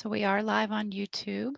So we are live on YouTube.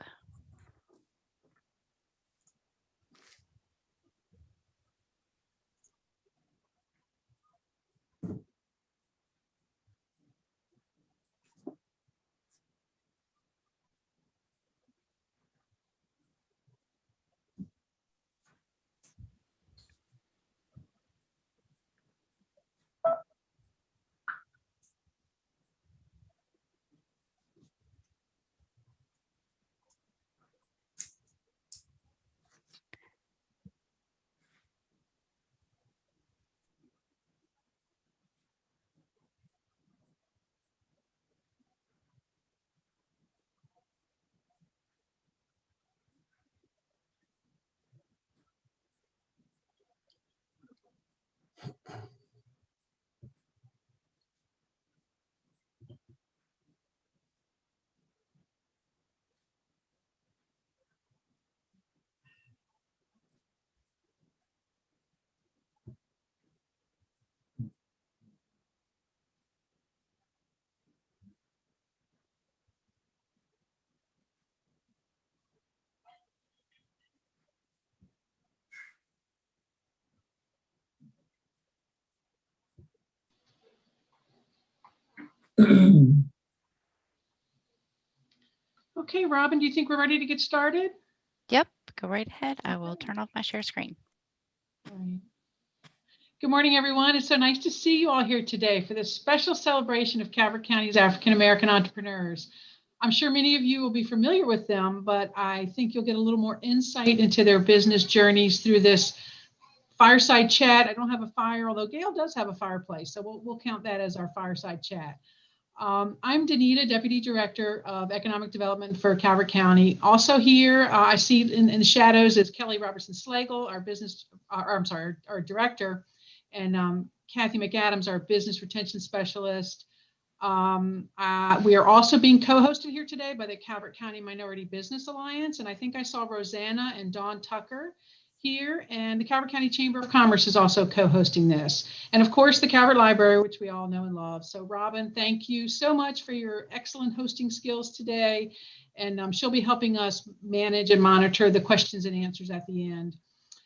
Okay, Robin, do you think we're ready to get started? Yep, go right ahead. I will turn off my share screen. All right. Good morning, everyone. It's so nice to see you all here today for this special celebration of Calvert County's African-American entrepreneurs. I'm sure many of you will be familiar with them, but I think you'll get a little more insight into their business journeys through this fireside chat. I don't have a fire, although Gail does have a fireplace, so we'll count that as our fireside chat. I'm Danita, Deputy Director of Economic Development for Calvert County. Also here, I see in the shadows is Kelly Robertson-Slagle, our Director, and Kathy McAdams, our Business Retention Specialist. We are also being co-hosted here today by the Calvert County Minority Business Alliance, and I think I saw Rosanna and Dawn Tucker here, and the Calvert County Chamber of Commerce is also co-hosting this. And of course, the Calvert Library, which we all know and love. So Robin, thank you so much for your excellent hosting skills today. And she'll be helping us manage and monitor the questions and answers at the end.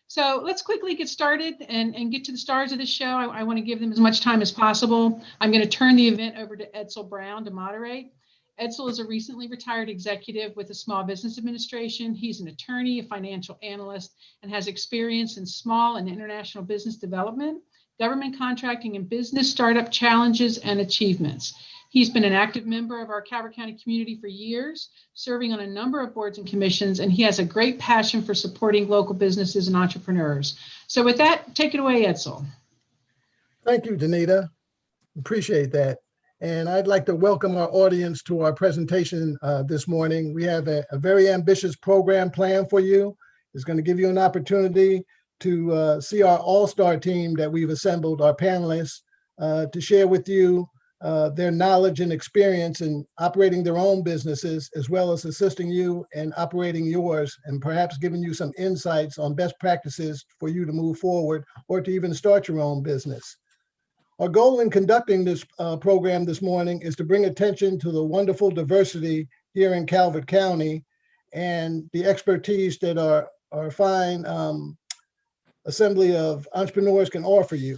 So let's quickly get started and get to the stars of this show. I want to give them as much time as possible. I'm going to turn the event over to Edsel Brown to moderate. Edsel is a recently retired executive with the Small Business Administration. He's an attorney, a financial analyst, and has experience in small and international business development, government contracting, and business startup challenges and achievements. He's been an active member of our Calvert County community for years, serving on a number of boards and commissions, and he has a great passion for supporting local businesses and entrepreneurs. So with that, take it away, Edsel. Thank you, Danita. Appreciate that. And I'd like to welcome our audience to our presentation this morning. We have a very ambitious program planned for you. It's going to give you an opportunity to see our all-star team that we've assembled, our panelists, to share with you their knowledge and experience in operating their own businesses, as well as assisting you in operating yours, and perhaps giving you some insights on best practices for you to move forward or to even start your own business. Our goal in conducting this program this morning is to bring attention to the wonderful diversity here in Calvert County and the expertise that our fine assembly of entrepreneurs can offer you.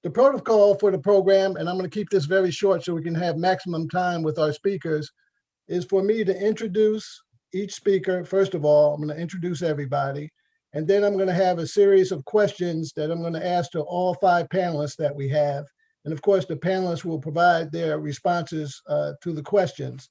The protocol for the program, and I'm going to keep this very short so we can have maximum time with our speakers, is for me to introduce each speaker. First of all, I'm going to introduce everybody. And then I'm going to have a series of questions that I'm going to ask to all 5 panelists that we have. And of course, the panelists will provide their responses to the questions.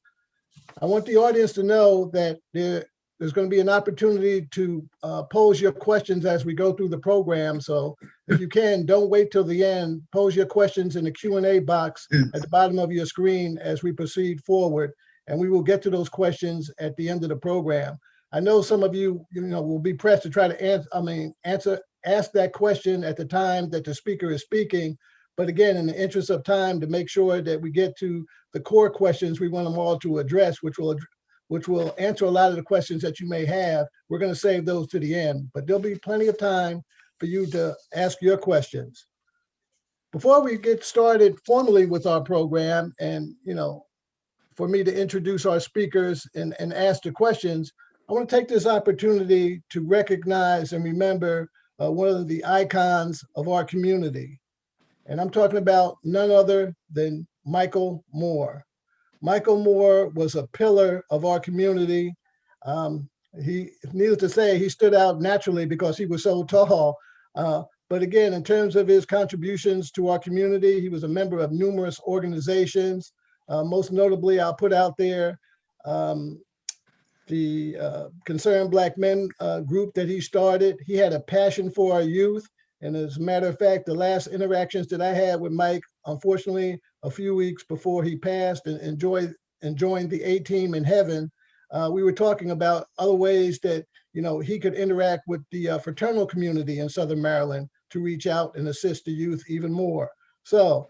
I want the audience to know that there's going to be an opportunity to pose your questions as we go through the program. So if you can, don't wait till the end. Pose your questions in the Q&A box at the bottom of your screen as we proceed forward. And we will get to those questions at the end of the program. I know some of you, will be pressed to try to ask that question at the time that the speaker is speaking. But again, in the interest of time, to make sure that we get to the core questions we want them all to address, which will answer a lot of the questions that you may have, we're going to save those to the end. But there'll be plenty of time for you to ask your questions. Before we get started formally with our program, and for me to introduce our speakers and ask the questions, I want to take this opportunity to recognize and remember one of the icons of our community. And I'm talking about none other than Michael Moore. Michael Moore was a pillar of our community. Needless to say, he stood out naturally because he was so tall. But again, in terms of his contributions to our community, he was a member of numerous organizations. Most notably, I'll put out there the Concerned Black Men group that he started. He had a passion for our youth. And as a matter of fact, the last interactions that I had with Mike, unfortunately, a few weeks before he passed and joined the A-Team in heaven, we were talking about other ways that he could interact with the fraternal community in Southern Maryland to reach out and assist the youth even more. So,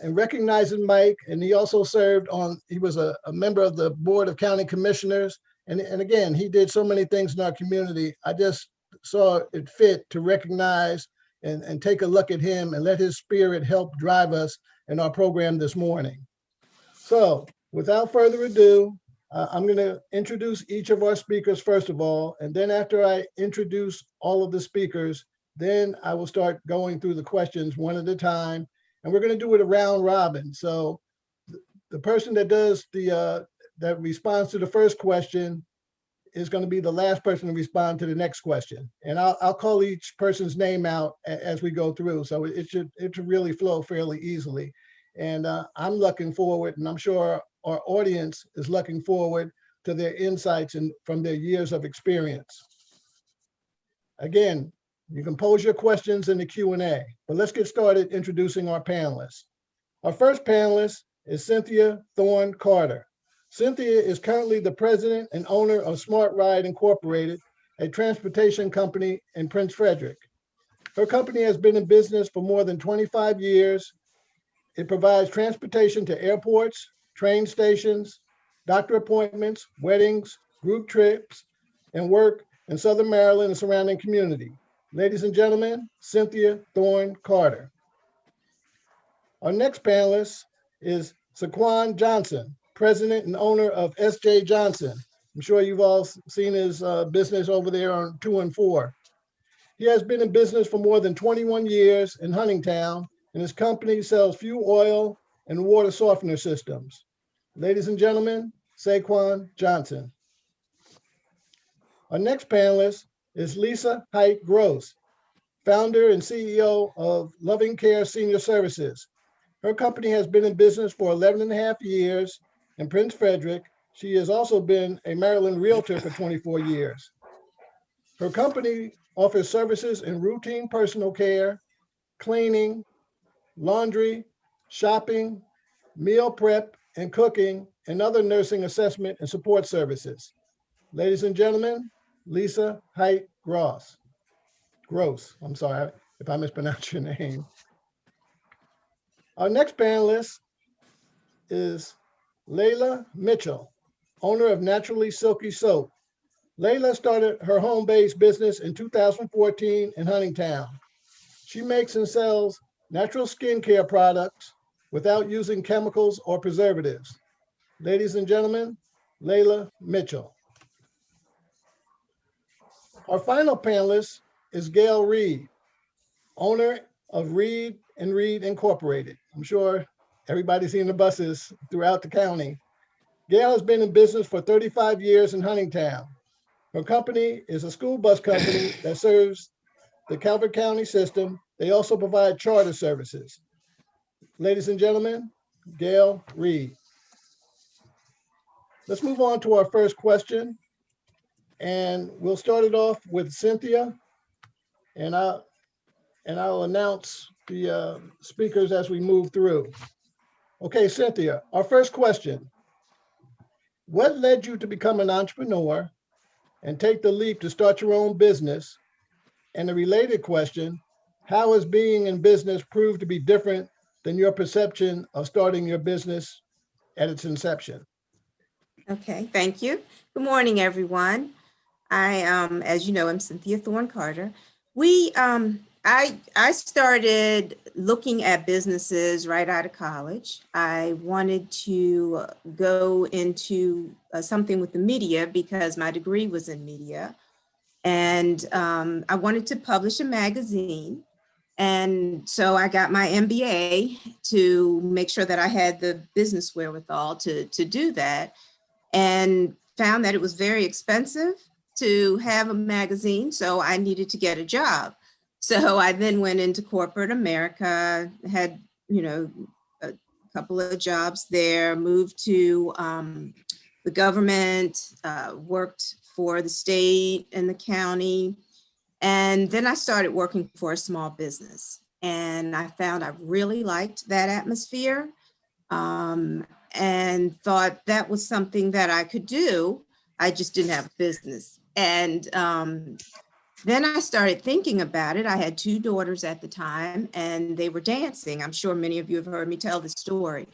in recognizing Mike, and he also served on, he was a member of the Board of County Commissioners. And again, he did so many things in our community. I just saw it fit to recognize and take a look at him and let his spirit help drive us in our program this morning. So without further ado, I'm going to introduce each of our speakers first of all, and then after I introduce all of the speakers, then I will start going through the questions one at a time, and we're going to do it a round robin. So the person that does that responds to the first question is going to be the last person to respond to the next question. And I'll call each person's name out as we go through. So it should really flow fairly easily. And I'm looking forward, and I'm sure our audience is looking forward to their insights and from their years of experience. Again, you can pose your questions in the Q&A, but let's get started introducing our panelists. Our first panelist is Cynthia Thorne Carter. Cynthia is currently the president and owner of Smart Ride Incorporated, a transportation company in Prince Frederick. Her company has been in business for more than 25 years. It provides transportation to airports, train stations, doctor appointments, weddings, group trips, and work in Southern Maryland and surrounding community. Ladies and gentlemen, Cynthia Thorne Carter. Our next panelist is Saquon Johnson, president and owner of S.J. Johnson. I'm sure you've all seen his business over there on 2 and 4. He has been in business for more than 21 years in Huntingtown, and his company sells fuel oil and water softener systems. Ladies and gentlemen, Saquon Johnson. Our next panelist is Lisa Height Gross, founder and CEO of Loving Care Senior Services. Her company has been in business for 11 and a half years in Prince Frederick. She has also been a Maryland realtor for 24 years. Her company offers services in routine personal care, cleaning, laundry, shopping, meal prep and cooking, and other nursing assessment and support services. Ladies and gentlemen, Lisa Height Gross. I'm sorry if I mispronounced your name. Our next panelist is Layla Mitchell, owner of Naturally Silky Soap. Layla started her home-based business in 2014 in Huntingtown. She makes and sells natural skincare products without using chemicals or preservatives. Ladies and gentlemen, Layla Mitchell. Our final panelist is Gail Reed, owner of Reed and Reed Incorporated. I'm sure everybody's seen the buses throughout the county. Gail has been in business for 35 years in Huntingtown. Her company is a school bus company that serves the Calvert County system. They also provide charter services. Ladies and gentlemen, Gail Reed. Let's move on to our first question. And we'll start it off with Cynthia. And I'll announce the speakers as we move through. Okay, Cynthia, our first question. What led you to become an entrepreneur and take the leap to start your own business? And a related question, how has being in business proved to be different than your perception of starting your business at its inception? Okay, thank you. Good morning, everyone. I, as you know, I'm Cynthia Thorne Carter. We I started looking at businesses right out of college. I wanted to go into something with the media because my degree was in media. And I wanted to publish a magazine. And so I got my MBA to make sure that I had the business wherewithal to do that, and found that it was very expensive to have a magazine. So I needed to get a job. So I then went into corporate America, had, a couple of jobs there, moved to the government, worked for the state and the county. And then I started working for a small business. And I found I really liked that atmosphere, and thought that was something that I could do. I just didn't have a business. And then I started thinking about it. I had 2 daughters at the time, and they were dancing. I'm sure many of you have heard me tell the story.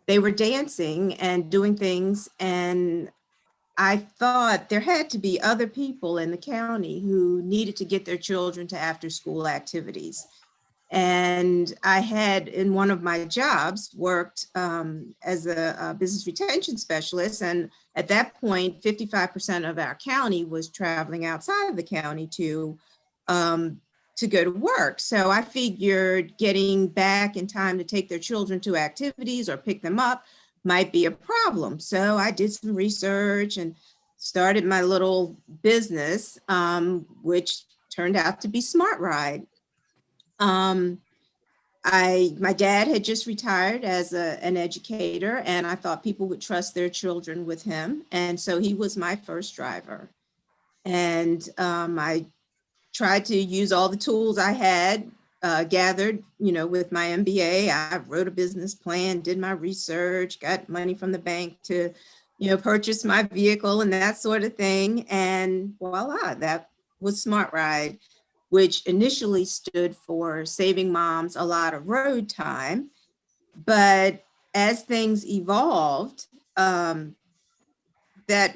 They were dancing and doing things, and I thought there had to be other people in the county who needed to get their children to after-school activities. And I had, in one of my jobs, worked as a business retention specialist. And at that point, 55% of our county was traveling outside of the county to go to work. So I figured getting back in time to take their children to activities or pick them up might be a problem. So I did some research and started my little business, which turned out to be Smart Ride. My dad had just retired as an educator, and I thought people would trust their children with him. And so he was my first driver. And I tried to use all the tools I had gathered, with my MBA. I wrote a business plan, did my research, got money from the bank to, purchase my vehicle and that sort of thing. And voila, that was Smart Ride, which initially stood for Saving Moms a Lot of Road Time. But as things evolved, that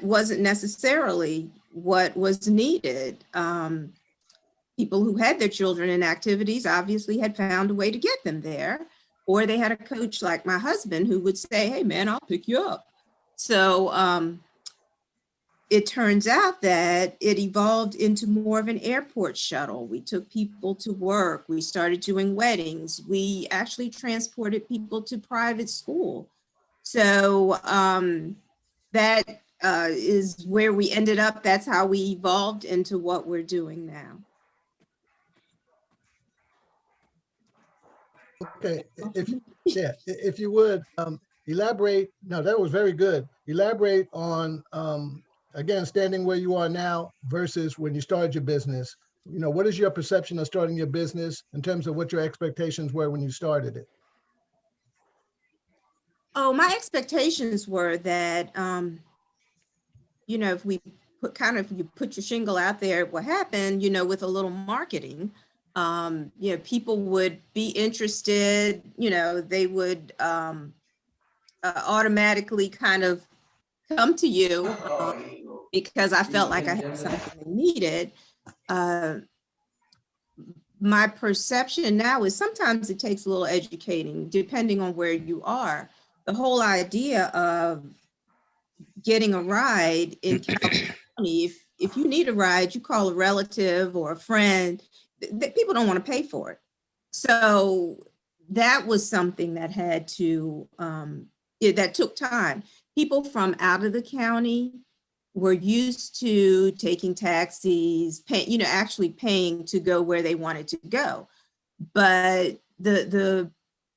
wasn't necessarily what was needed. People who had their children in activities obviously had found a way to get them there, or they had a coach like my husband who would say, hey man, I'll pick you up. So it turns out that it evolved into more of an airport shuttle. We took people to work. We started doing weddings. We actually transported people to private school. So that is where we ended up. That's how we evolved into what we're doing now. Okay, if you would elaborate. No, that was very good. Elaborate on again, standing where you are now versus when you started your business. What is your perception of starting your business in terms of what your expectations were when you started it? Oh, my expectations were that, if we you put your shingle out there, what happened, with a little marketing, people would be interested, they would automatically kind of come to you because I felt like I had something they needed. My perception now is sometimes it takes a little educating, depending on where you are. The whole idea of getting a ride in California, if you need a ride, you call a relative or a friend, people don't want to pay for it. So that was something that had to, that took time. People from out of the county were used to taking taxis, actually paying to go where they wanted to go. But the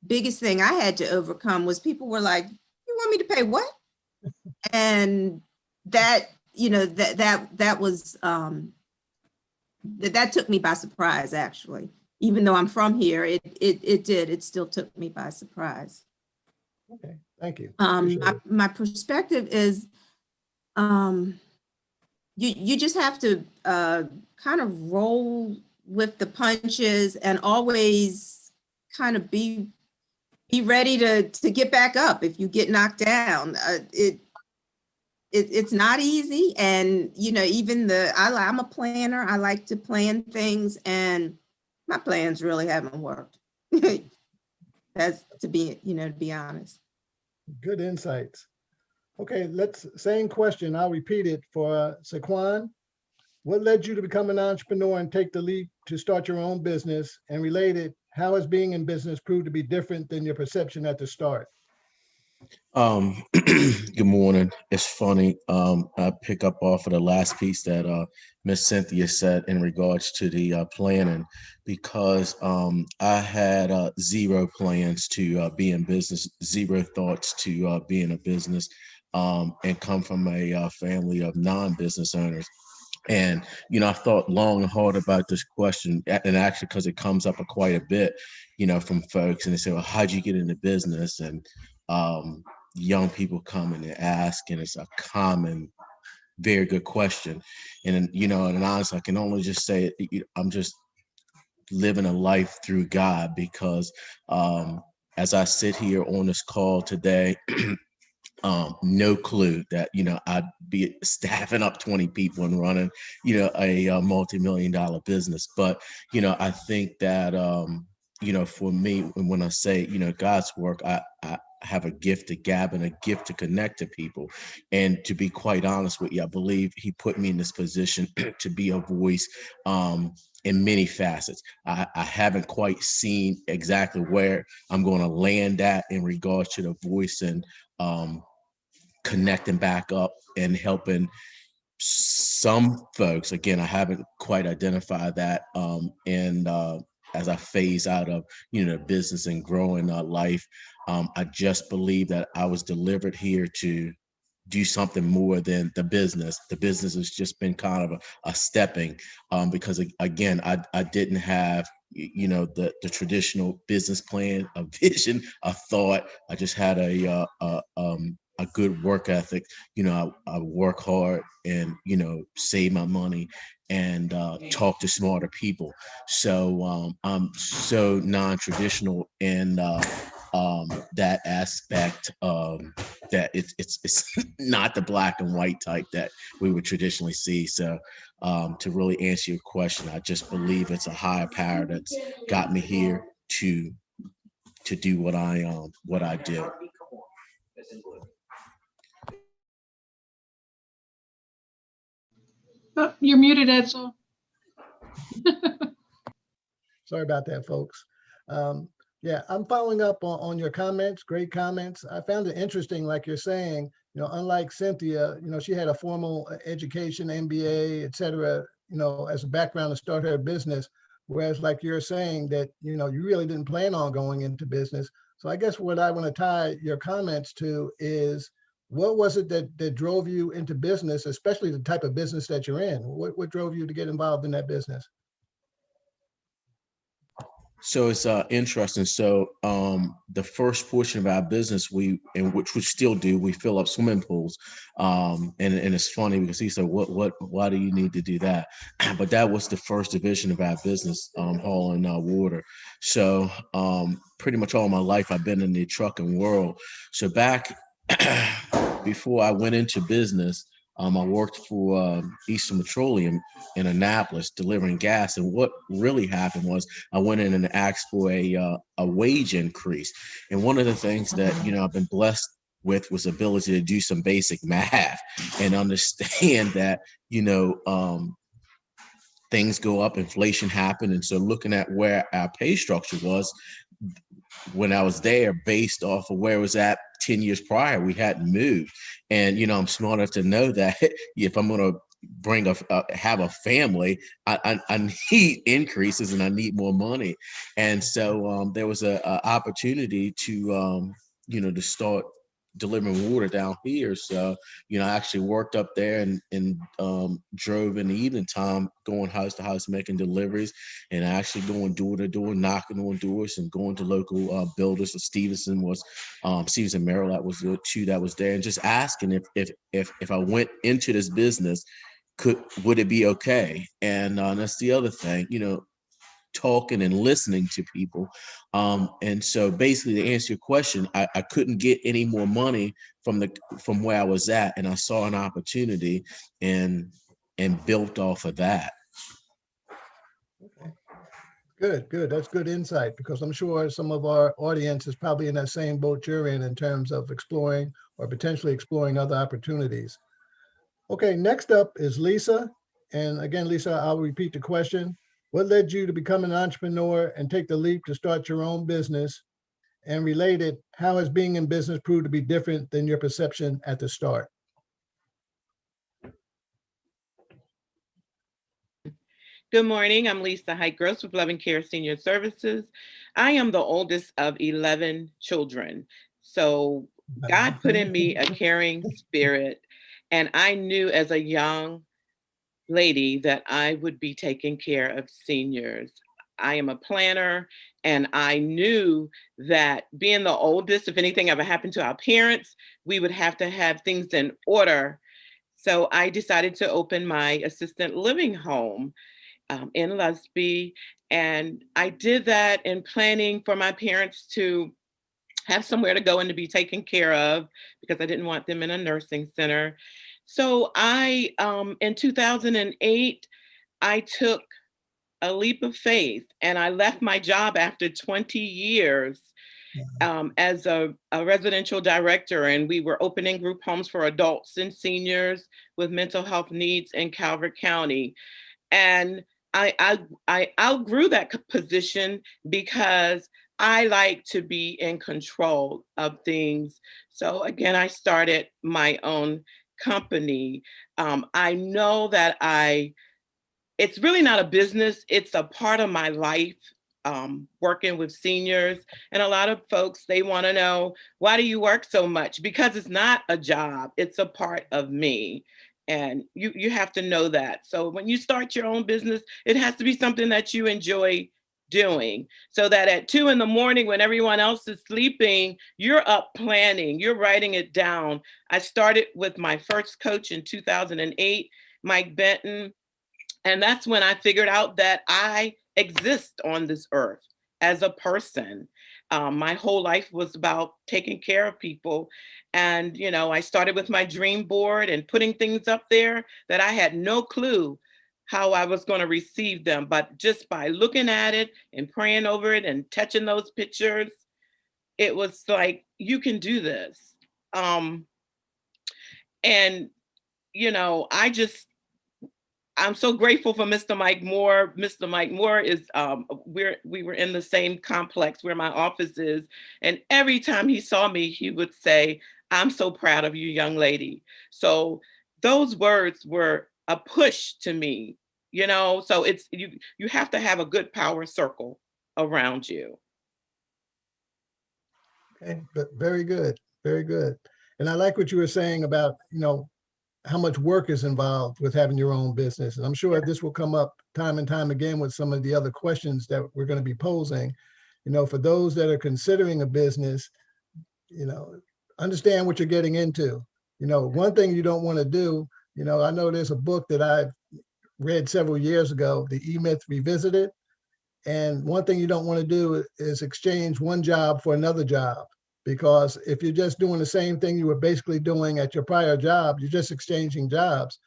biggest thing I had to overcome was people were like, you want me to pay what? And that, that was, that took me by surprise, actually. Even though I'm from here, it still took me by surprise. Okay, thank you. My perspective is, you just have to kind of roll with the punches and always kind of be ready to get back up if you get knocked down. It's not easy, and even I'm a planner. I like to plan things, and my plans really haven't worked. That's to be honest. Good insights. Okay, same question. I'll repeat it for Saquon. What led you to become an entrepreneur and take the leap to start your own business? And related, how has being in business proved to be different than your perception at the start? Good morning. It's funny. I pick up off of the last piece that Miss Cynthia said in regards to the planning, because I had zero plans to be in business, zero thoughts to be in a business, and come from a family of non-business owners. And, I thought long and hard about this question, and actually, because it comes up quite a bit, from folks, and they say, well, how'd you get into business? And young people come and they ask, and it's a common, very good question. And, and honestly, I can only just say I'm just living a life through God, because as I sit here on this call today, no clue that, I'd be staffing up 20 people and running, a multi-million-dollar business. But, I think that, for me, when I say, God's work, I have a gift to gab and a gift to connect to people. And to be quite honest with you, I believe he put me in this position to be a voice in many facets. I haven't quite seen exactly where I'm going to land at in regards to the voice and connecting back up and helping some folks. Again, I haven't quite identified that. And as I phase out of, business and growing life, I just believe that I was delivered here to do something more than the business. The business has just been kind of a stepping, because again, I didn't have, the traditional business plan, a vision, a thought. I just had a good work ethic. I work hard and, save my money and talk to smarter people. So I'm so non-traditional in that aspect, that it's not the black and white type that we would traditionally see. So to really answer your question, I just believe it's a higher power that's got me here to do what I do. Oh, you're muted, Edsel. Sorry about that, folks. Yeah, I'm following up on your comments. Great comments. I found it interesting, like you're saying, unlike Cynthia, she had a formal education, MBA, et cetera, as a background to start her business. Whereas like you're saying that, you really didn't plan on going into business. So I guess what I want to tie your comments to is, what was it that drove you into business, especially the type of business that you're in? What drove you to get involved in that business? So it's interesting. So the first portion of our business, which we still do, we fill up swimming pools. And it's funny because he said, why do you need to do that? But that was the first division of our business, hauling water. So pretty much all my life, I've been in the trucking world. So back before I went into business, I worked for Eastern Petroleum in Annapolis delivering gas. And what really happened was I went in and asked for a wage increase. And one of the things that, I've been blessed with was ability to do some basic math and understand that, things go up, inflation happened. And so looking at where our pay structure was when I was there, based off of where it was at 10 years prior, we hadn't moved. And, I'm smart enough to know that if I'm going to have a family, I need increases and I need more money. And so there was a opportunity to, to start delivering water down here. So, I actually worked up there and drove in the evening time, going house to house, making deliveries, and actually going door to door, knocking on doors and going to local builders. So Stevenson, Merrill, that was the two that was there, and just asking if I went into this business, would it be okay? And that's the other thing, talking and listening to people. And so basically, to answer your question, I couldn't get any more money from where I was at. And I saw an opportunity and built off of that. Okay. Good, good. That's good insight because I'm sure some of our audience is probably in that same boat you're in terms of exploring or potentially exploring other opportunities. Okay, next up is Lisa. And again, Lisa, I'll repeat the question. What led you to become an entrepreneur and take the leap to start your own business? And related, how has being in business proved to be different than your perception at the start? Good morning. I'm Lisa Heitgross with Love and Care Senior Services. I am the oldest of 11 children. So God put in me a caring spirit, and I knew as a young lady that I would be taking care of seniors. I am a planner, and I knew that being the oldest, if anything ever happened to our parents, we would have to have things in order. So I decided to open my assisted living home in Lusby. And I did that in planning for my parents to have somewhere to go and to be taken care of because I didn't want them in a nursing center. So in 2008, I took a leap of faith and I left my job after 20 years as a residential director, and we were opening group homes for adults and seniors with mental health needs in Calvert County. And I outgrew that position because I like to be in control of things. So again, I started my own company. I know that it's really not a business, it's a part of my life, working with seniors. And a lot of folks, they want to know, why do you work so much? Because it's not a job, it's a part of me. And you have to know that. So when you start your own business, it has to be something that you enjoy doing, so that at 2 a.m, when everyone else is sleeping, you're up planning, you're writing it down. I started with my first coach in 2008, Mike Benton. And that's when I figured out that I exist on this earth as a person. My whole life was about taking care of people. And, I started with my dream board and putting things up there that I had no clue how I was going to receive them. But just by looking at it and praying over it and touching those pictures, it was like, you can do this. And, I'm so grateful for Mr. Mike Moore. Mr. Mike Moore is, we were in the same complex where my office is. And every time he saw me, he would say, "I'm so proud of you, young lady." So those words were a push to me, so it's, you have to have a good power circle around you. Okay, but very good, very good. And I like what you were saying about, how much work is involved with having your own business. And I'm sure this will come up time and time again with some of the other questions that we're going to be posing. For those that are considering a business, understand what you're getting into. One thing you don't want to do, I know there's a book that I've read several years ago, The E-Myth Revisited. And one thing you don't want to do is exchange one job for another job. Because if you're just doing the same thing you were basically doing at your prior job, you're just exchanging jobs.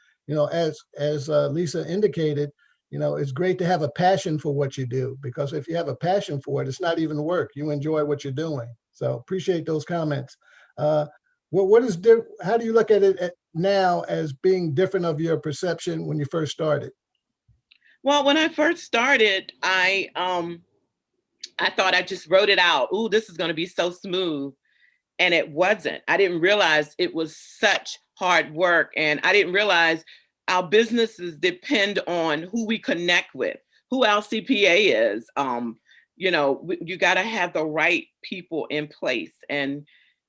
As Lisa indicated, it's great to have a passion for what you do, because if you have a passion for it, it's not even work. You enjoy what you're doing. So appreciate those comments. How do you look at it now as being different of your perception when you first started? Well, when I first started, I thought I just wrote it out. Ooh, this is going to be so smooth. And it wasn't. I didn't realize it was such hard work. And I didn't realize our businesses depend on who we connect with, who our CPA is. You got to have the right people in place. And,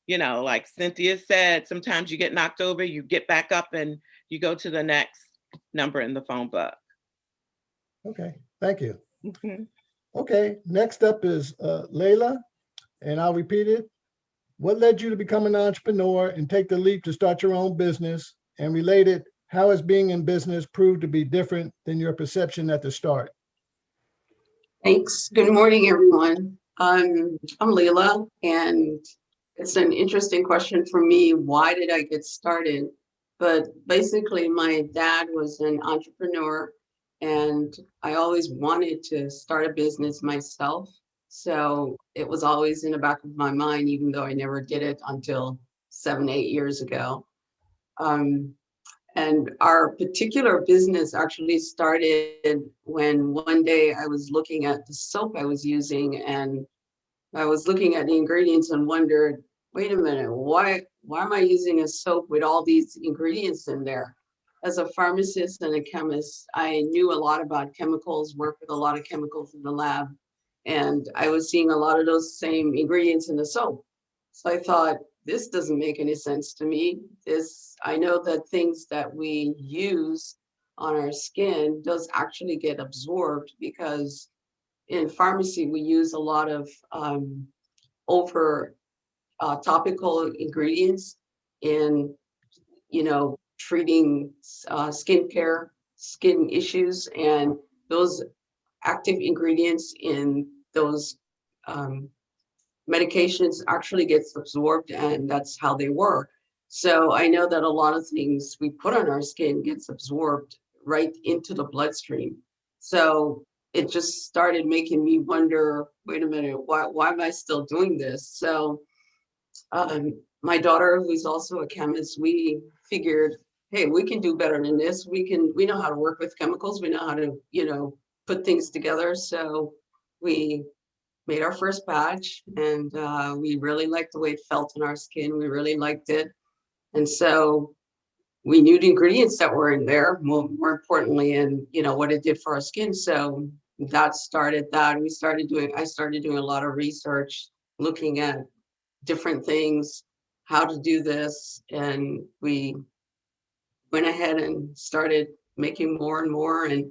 like Cynthia said, sometimes you get knocked over, you get back up and you go to the next number in the phone book. Okay, thank you. Mm-hmm. Okay, next up is Layla, and I'll repeat it. What led you to become an entrepreneur and take the leap to start your own business? And related, how has being in business proved to be different than your perception at the start? Thanks. Good morning, everyone. I'm Leila, and it's an interesting question for me. Why did I get started? But basically, my dad was an entrepreneur, and I always wanted to start a business myself. So it was always in the back of my mind, even though I never did it until 7, 8 years ago. And our particular business actually started when one day I was looking at the soap I was using, and I was looking at the ingredients and wondered, wait a minute, why am I using a soap with all these ingredients in there? As a pharmacist and a chemist, I knew a lot about chemicals, worked with a lot of chemicals in the lab, and I was seeing a lot of those same ingredients in the soap. So I thought, this doesn't make any sense to me. I know that things that we use on our skin does actually get absorbed, because in pharmacy, we use a lot of over topical ingredients in, treating skincare, skin issues, and those active ingredients in those medications actually gets absorbed, and that's how they work. So I know that a lot of things we put on our skin gets absorbed right into the bloodstream. So it just started making me wonder, wait a minute, why am I still doing this? So my daughter, who's also a chemist, we figured, hey, we can do better than this. We know how to work with chemicals. We know how to, put things together. So we made our first batch, and we really liked the way it felt on our skin. We really liked it. And so we knew the ingredients that were in there, more importantly, and what it did for our skin. So that started that. I started doing a lot of research, looking at different things, how to do this. And we went ahead and started making more and more. And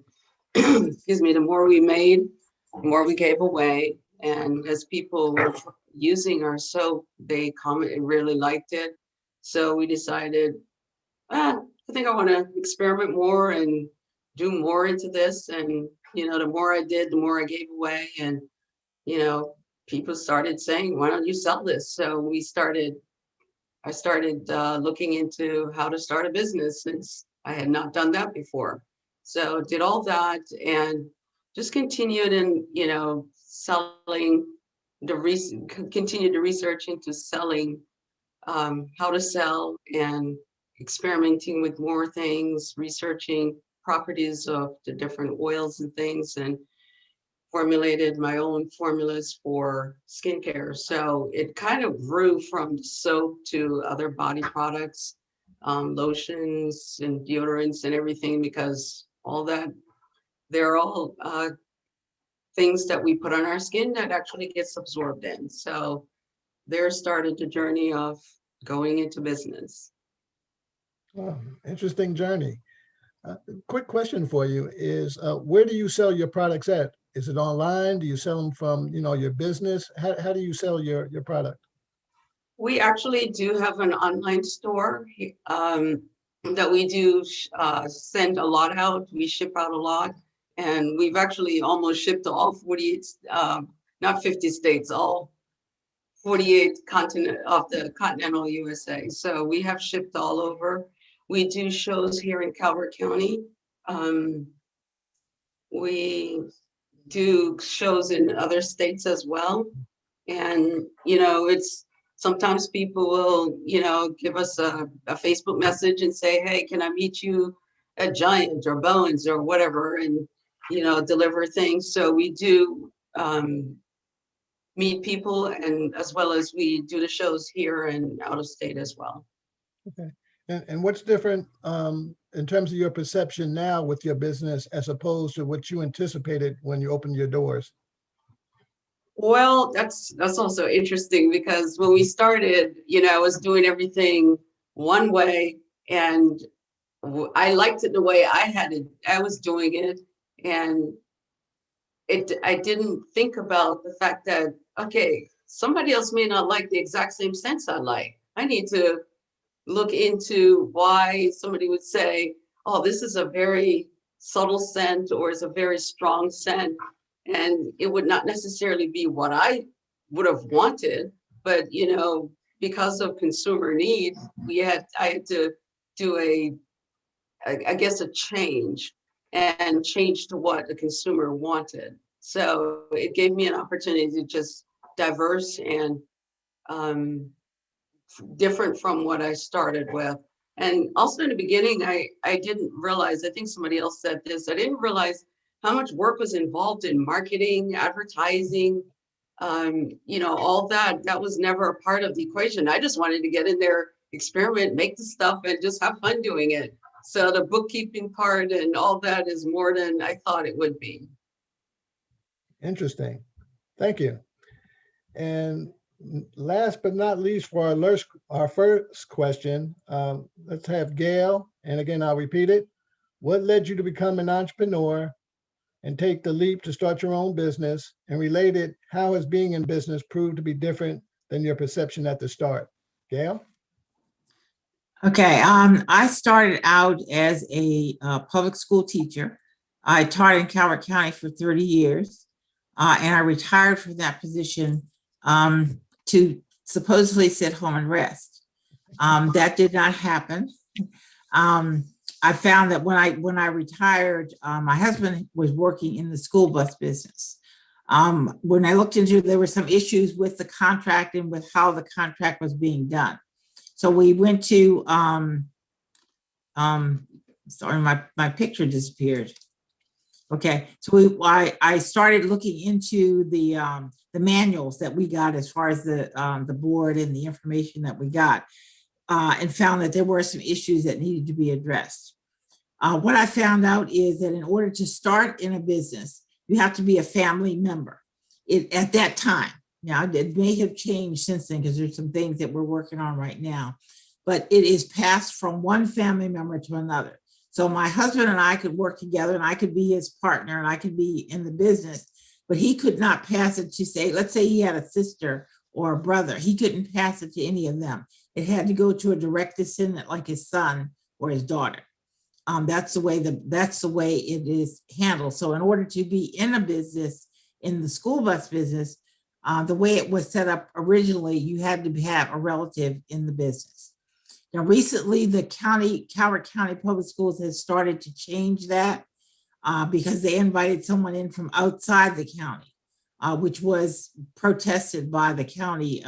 excuse me, the more we made, the more we gave away. And as people were using our soap, they really liked it. So we decided, I think I want to experiment more and do more into this. And, the more I did, the more I gave away. And, people started saying, why don't you sell this? So I started looking into how to start a business, since I had not done that before. So did all that and just continued in, selling continued to research into selling, how to sell, and experimenting with more things, researching properties of the different oils and things, and formulated my own formulas for skincare. So it kind of grew from soap to other body products, lotions and deodorants and everything, because all that, they're all things that we put on our skin that actually gets absorbed in. So there started the journey of going into business. Oh, interesting journey. Quick question for you is, where do you sell your products at? Is it online? Do you sell them from, your business? How do you sell your product? We actually do have an online store that we do send a lot out. We ship out a lot. And we've actually almost shipped to all 48, not 50 states, all 48 continent of the continental USA. So we have shipped all over. We do shows here in Calvert County. We do shows in other states as well. And, it's sometimes people will, give us a Facebook message and say, hey, can I meet you at Giant or Bowen's or whatever, and, deliver things. So we do meet people, and as well as we do the shows here and out of state as well. Okay. And what's different in terms of your perception now with your business as opposed to what you anticipated when you opened your doors? Well, that's also interesting, because when we started, I was doing everything one way, and I liked it the way I was doing it. And I didn't think about the fact that, okay, somebody else may not like the exact same scents I like. I need to look into why somebody would say, oh, this is a very subtle scent, or is a very strong scent. And it would not necessarily be what I would have wanted, but, because of consumer need, I had to do a change. and change to what the consumer wanted. So it gave me an opportunity to just diverse and different from what I started with. And also in the beginning, I didn't realize, I think somebody else said this, I didn't realize how much work was involved in marketing, advertising, all that was never a part of the equation. I just wanted to get in there, experiment, make the stuff, and just have fun doing it. So the bookkeeping part and all that is more than I thought it would be. Interesting. Thank you. And last but not least, for our first question, let's have Gail. And again, I'll repeat it. What led you to become an entrepreneur and take the leap to start your own business? And related, how has being in business proved to be different than your perception at the start? Gail? Okay, I started out as a public school teacher. I taught in Calvert County for 30 years, and I retired from that position to supposedly sit home and rest. That did not happen. I found that when I retired, my husband was working in the school bus business. When I looked into it, there were some issues with the contract and with how the contract was being done. So we went to, sorry, my picture disappeared. Okay, so I started looking into the manuals that we got as far as the board and the information that we got, and found that there were some issues that needed to be addressed. What I found out is that in order to start in a business, you have to be a family member. At that time. Now, it may have changed since then because there's some things that we're working on right now, but it is passed from one family member to another. So my husband and I could work together and I could be his partner and I could be in the business, but he could not pass it to say, let's say he had a sister or a brother. He couldn't pass it to any of them. It had to go to a direct descendant like his son or his daughter. That's the way it is handled. So in order to be in a business, in the school bus business, the way it was set up originally, you had to have a relative in the business. Now, recently, the Calvert County Public Schools has started to change that because they invited someone in from outside the county, which was protested by the county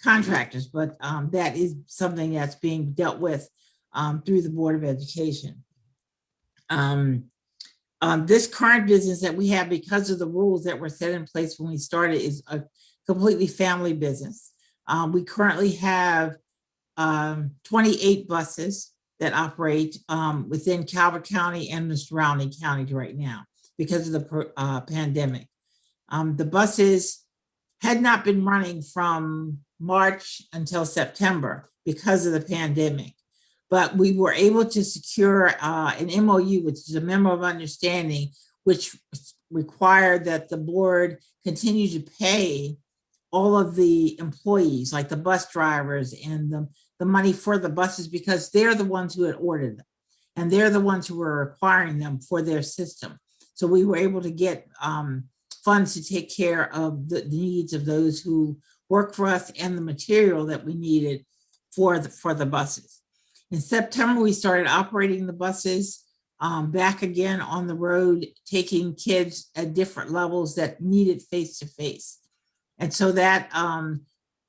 contractors. But that is something that's being dealt with through the Board of Education. This current business that we have, because of the rules that were set in place when we started, is a completely family business. We currently have 28 buses that operate within Calvert County and the surrounding counties right now because of the pandemic. The buses had not been running from March until September because of the pandemic. But we were able to secure an MOU, which is a memo of understanding, which required that the board continue to pay all of the employees, like the bus drivers and the money for the buses, because they're the ones who had ordered them. And they're the ones who were requiring them for their system. So we were able to get funds to take care of the needs of those who work for us and the material that we needed for the buses. In September, we started operating the buses back again on the road, taking kids at different levels that needed face-to-face. And so that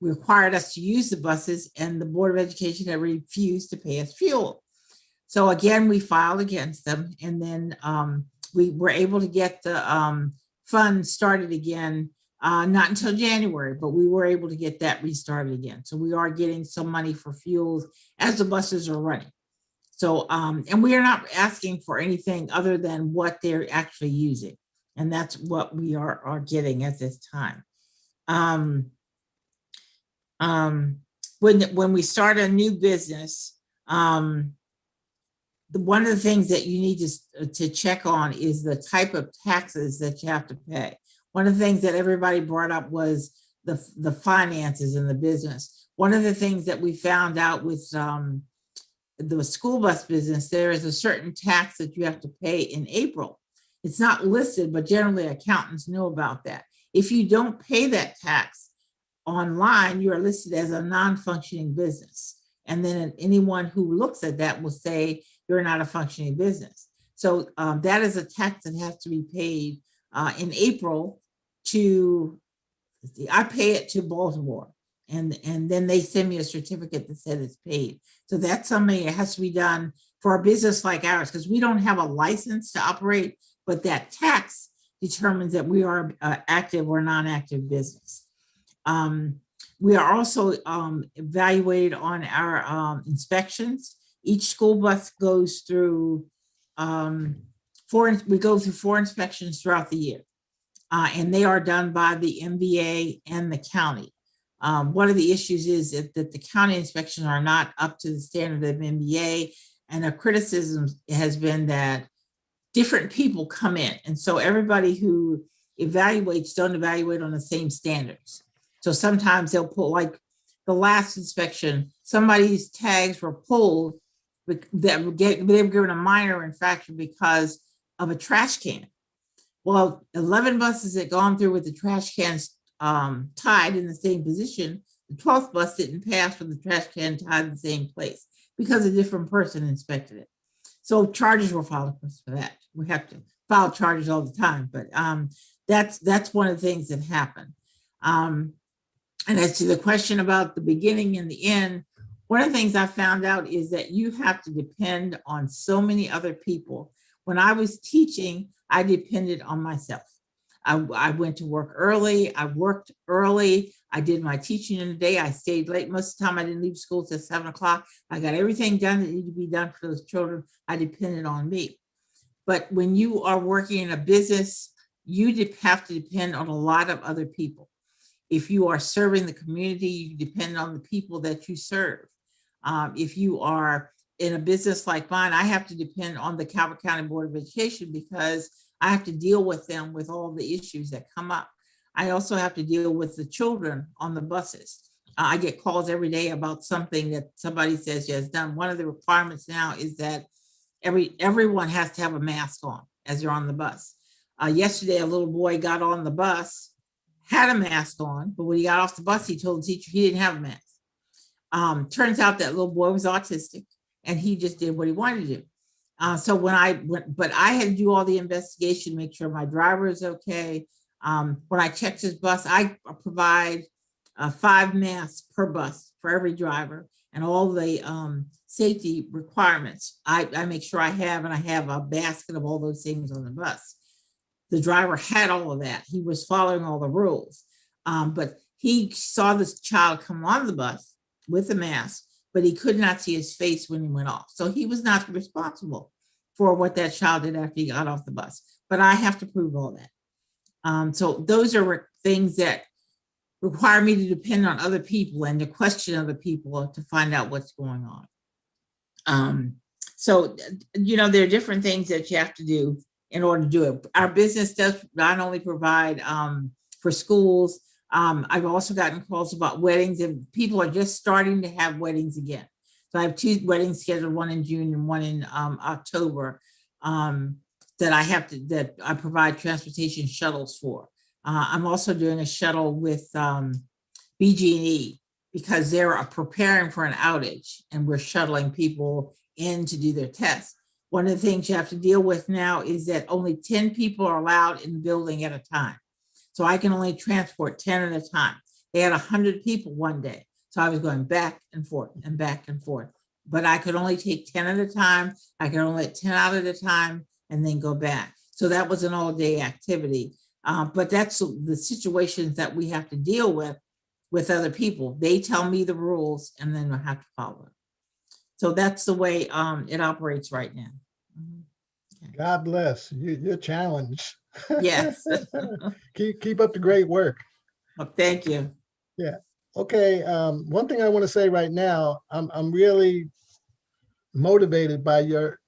required us to use the buses, and the Board of Education had refused to pay us fuel. So again, we filed against them, and then we were able to get the fund started again, not until January, but we were able to get that restarted again. So we are getting some money for fuels as the buses are running. So, and we are not asking for anything other than what they're actually using. And that's what we are getting at this time. When we start a new business, one of the things that you need to check on is the type of taxes that you have to pay. One of the things that everybody brought up was the finances in the business. One of the things that we found out with the school bus business, there is a certain tax that you have to pay in April. It's not listed, but generally accountants know about that. If you don't pay that tax online, you are listed as a non-functioning business. And then anyone who looks at that will say you're not a functioning business. So that is a tax that has to be paid in April to, I pay it to Baltimore, and then they send me a certificate that said it's paid. So that's something that has to be done for a business like ours, because we don't have a license to operate, but that tax determines that we are active or non-active business. We are also evaluated on our inspections. Each school bus goes through we go through 4 inspections throughout the year, and they are done by the MBA and the county. One of the issues is that the county inspections are not up to the standard of MBA, and a criticism has been that different people come in, and so everybody who evaluates don't evaluate on the same standards. So sometimes they'll pull, like the last inspection, somebody's tags were pulled, they were given a minor infraction because of a trash can. Well, 11 buses had gone through with the trash cans tied in the same position. The 12th bus didn't pass with the trash can tied in the same place because a different person inspected it. So charges were filed for that. We have to file charges all the time, but that's one of the things that happened. And as to the question about the beginning and the end, one of the things I found out is that you have to depend on so many other people. When I was teaching, I depended on myself. I went to work early. I worked early. I did my teaching in the day. I stayed late. Most of the time, I didn't leave school till 7 o'clock. I got everything done that needed to be done for those children. I depended on me. But when you are working in a business, you have to depend on a lot of other people. If you are serving the community, you depend on the people that you serve. If you are in a business like mine, I have to depend on the Calvert County Board of Education because I have to deal with them with all the issues that come up. I also have to deal with the children on the buses. I get calls every day about something that somebody says has done. One of the requirements now is that everyone has to have a mask on as they're on the bus. Yesterday, a little boy got on the bus, had a mask on, but when he got off the bus, he told the teacher he didn't have a mask. Turns out that little boy was autistic and he just did what he wanted to do. So when I went, but I had to do all the investigation to make sure my driver is okay. When I checked his bus, I provide 5 masks per bus for every driver and all the safety requirements. I make sure I have, and I have a basket of all those things on the bus. The driver had all of that. He was following all the rules, but he saw this child come on the bus with a mask, but he could not see his face when he went off. So he was not responsible for what that child did after he got off the bus. But I have to prove all that. So those are things that require me to depend on other people and to question other people to find out what's going on. So, there are different things that you have to do in order to do it. Our business does not only provide for schools. I've also gotten calls about weddings, and people are just starting to have weddings again. So I have 2 weddings scheduled, one in June and one in October, that I provide transportation shuttles for. I'm also doing a shuttle with BG&E because they're preparing for an outage, and we're shuttling people in to do their tests. One of the things you have to deal with now is that only 10 people are allowed in the building at a time. So I can only transport 10 at a time. They had 100 people one day. So I was going back and forth and back and forth. But I could only take 10 at a time. I could only let 10 out at a time and then go back. So that was an all-day activity. But that's the situations that we have to deal with other people. They tell me the rules and then I have to follow it. So that's the way it operates right now. Okay. God bless. You're challenged. Yes. Keep up the great work. Well, thank you. Yeah. Okay. One thing I want to say right now, I'm really motivated by your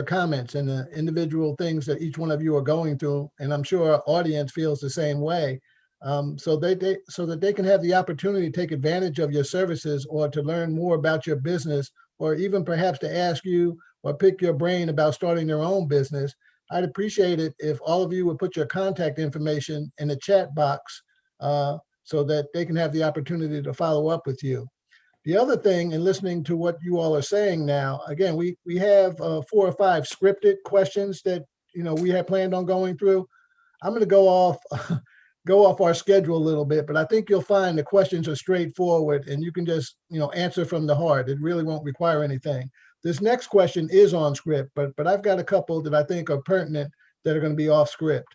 comments and the individual things that each one of you are going through, and I'm sure our audience feels the same way. So that they can have the opportunity to take advantage of your services or to learn more about your business, or even perhaps to ask you or pick your brain about starting their own business. I'd appreciate it if all of you would put your contact information in the chat box so that they can have the opportunity to follow up with you. The other thing, in listening to what you all are saying now, again, we have 4 or 5 scripted questions that we had planned on going through. I'm going to go off go off our schedule a little bit, but I think you'll find the questions are straightforward and you can just answer from the heart. It really won't require anything. This next question is on script, but I've got a couple that I think are pertinent that are going to be off script.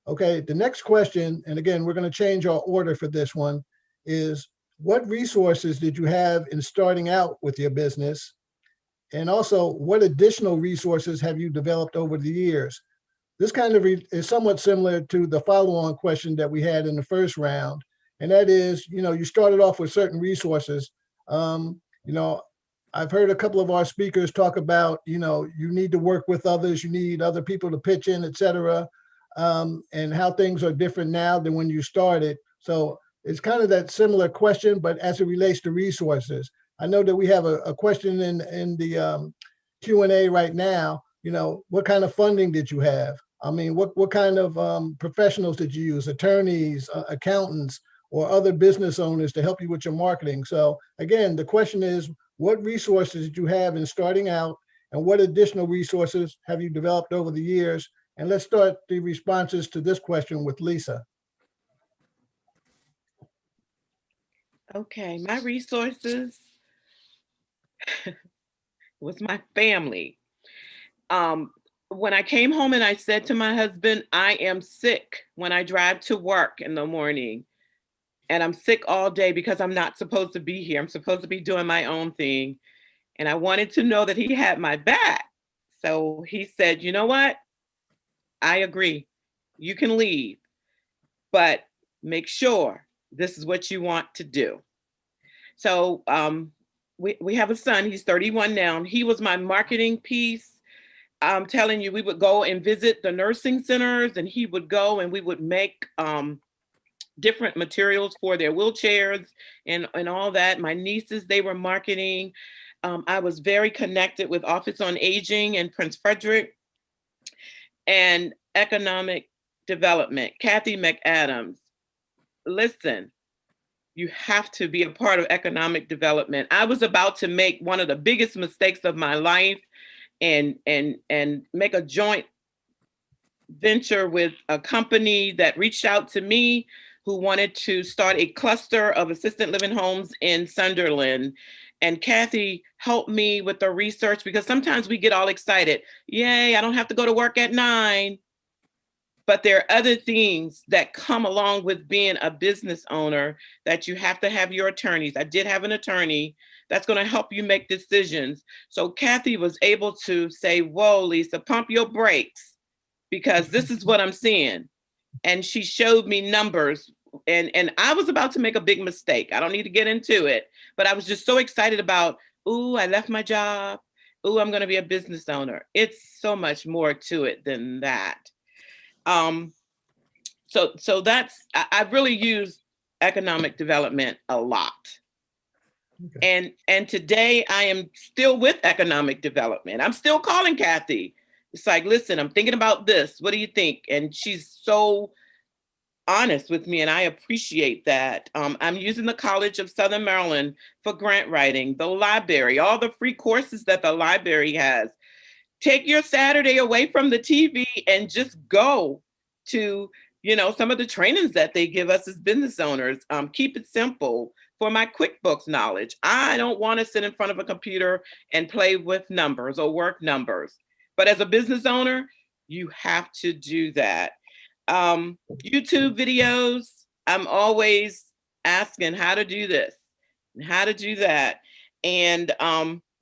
Okay, the next question, and again, we're going to change our order for this one, is what resources did you have in starting out with your business? And also, what additional resources have you developed over the years? This kind of is somewhat similar to the follow-on question that we had in the first round. And that is, you started off with certain resources. I've heard a couple of our speakers talk about, you need to work with others, you need other people to pitch in, et cetera, and how things are different now than when you started. So it's kind of that similar question, but as it relates to resources. I know that we have a question in the Q&A right now. What kind of funding did you have? I mean, what kind of professionals did you use? Attorneys, accountants, or other business owners to help you with your marketing? So again, the question is, what resources did you have in starting out, and what additional resources have you developed over the years? And let's start the responses to this question with Lisa. Okay, my resources was my family. When I came home and I said to my husband, I am sick when I drive to work in the morning, and I'm sick all day because I'm not supposed to be here. I'm supposed to be doing my own thing. And I wanted to know that he had my back. So he said, you know what? I agree. You can leave, but make sure this is what you want to do. So we have a son, he's 31 now. He was my marketing piece. I'm telling you, we would go and visit the nursing centers, and he would go and we would make different materials for their wheelchairs and all that. My nieces, they were marketing. I was very connected with Office on Aging in Prince Frederick and economic development. Kathy McAdams, listen, you have to be a part of economic development. I was about to make one of the biggest mistakes of my life and make a joint venture with a company that reached out to me who wanted to start a cluster of assisted living homes in Sunderland. And Kathy helped me with the research, because sometimes we get all excited. Yay, I don't have to go to work at 9. But there are other things that come along with being a business owner that you have to have your attorneys. I did have an attorney that's going to help you make decisions. So Kathy was able to say, whoa, Lisa, pump your brakes, because this is what I'm seeing. And she showed me numbers, and I was about to make a big mistake. I don't need to get into it, but I was just so excited about, ooh, I left my job. Ooh, I'm going to be a business owner. It's so much more to it than that. So that's, I really use economic development a lot. Okay. And today I am still with economic development. I'm still calling Kathy. It's like, listen, I'm thinking about this. What do you think? And she's so honest with me, and I appreciate that. I'm using the College of Southern Maryland for grant writing, the library, all the free courses that the library has. Take your Saturday away from the TV and just go to, some of the trainings that they give us as business owners. Keep it simple. For my QuickBooks knowledge, I don't want to sit in front of a computer and play with numbers or work numbers. But as a business owner, you have to do that. YouTube videos, I'm always asking how to do this and how to do that. And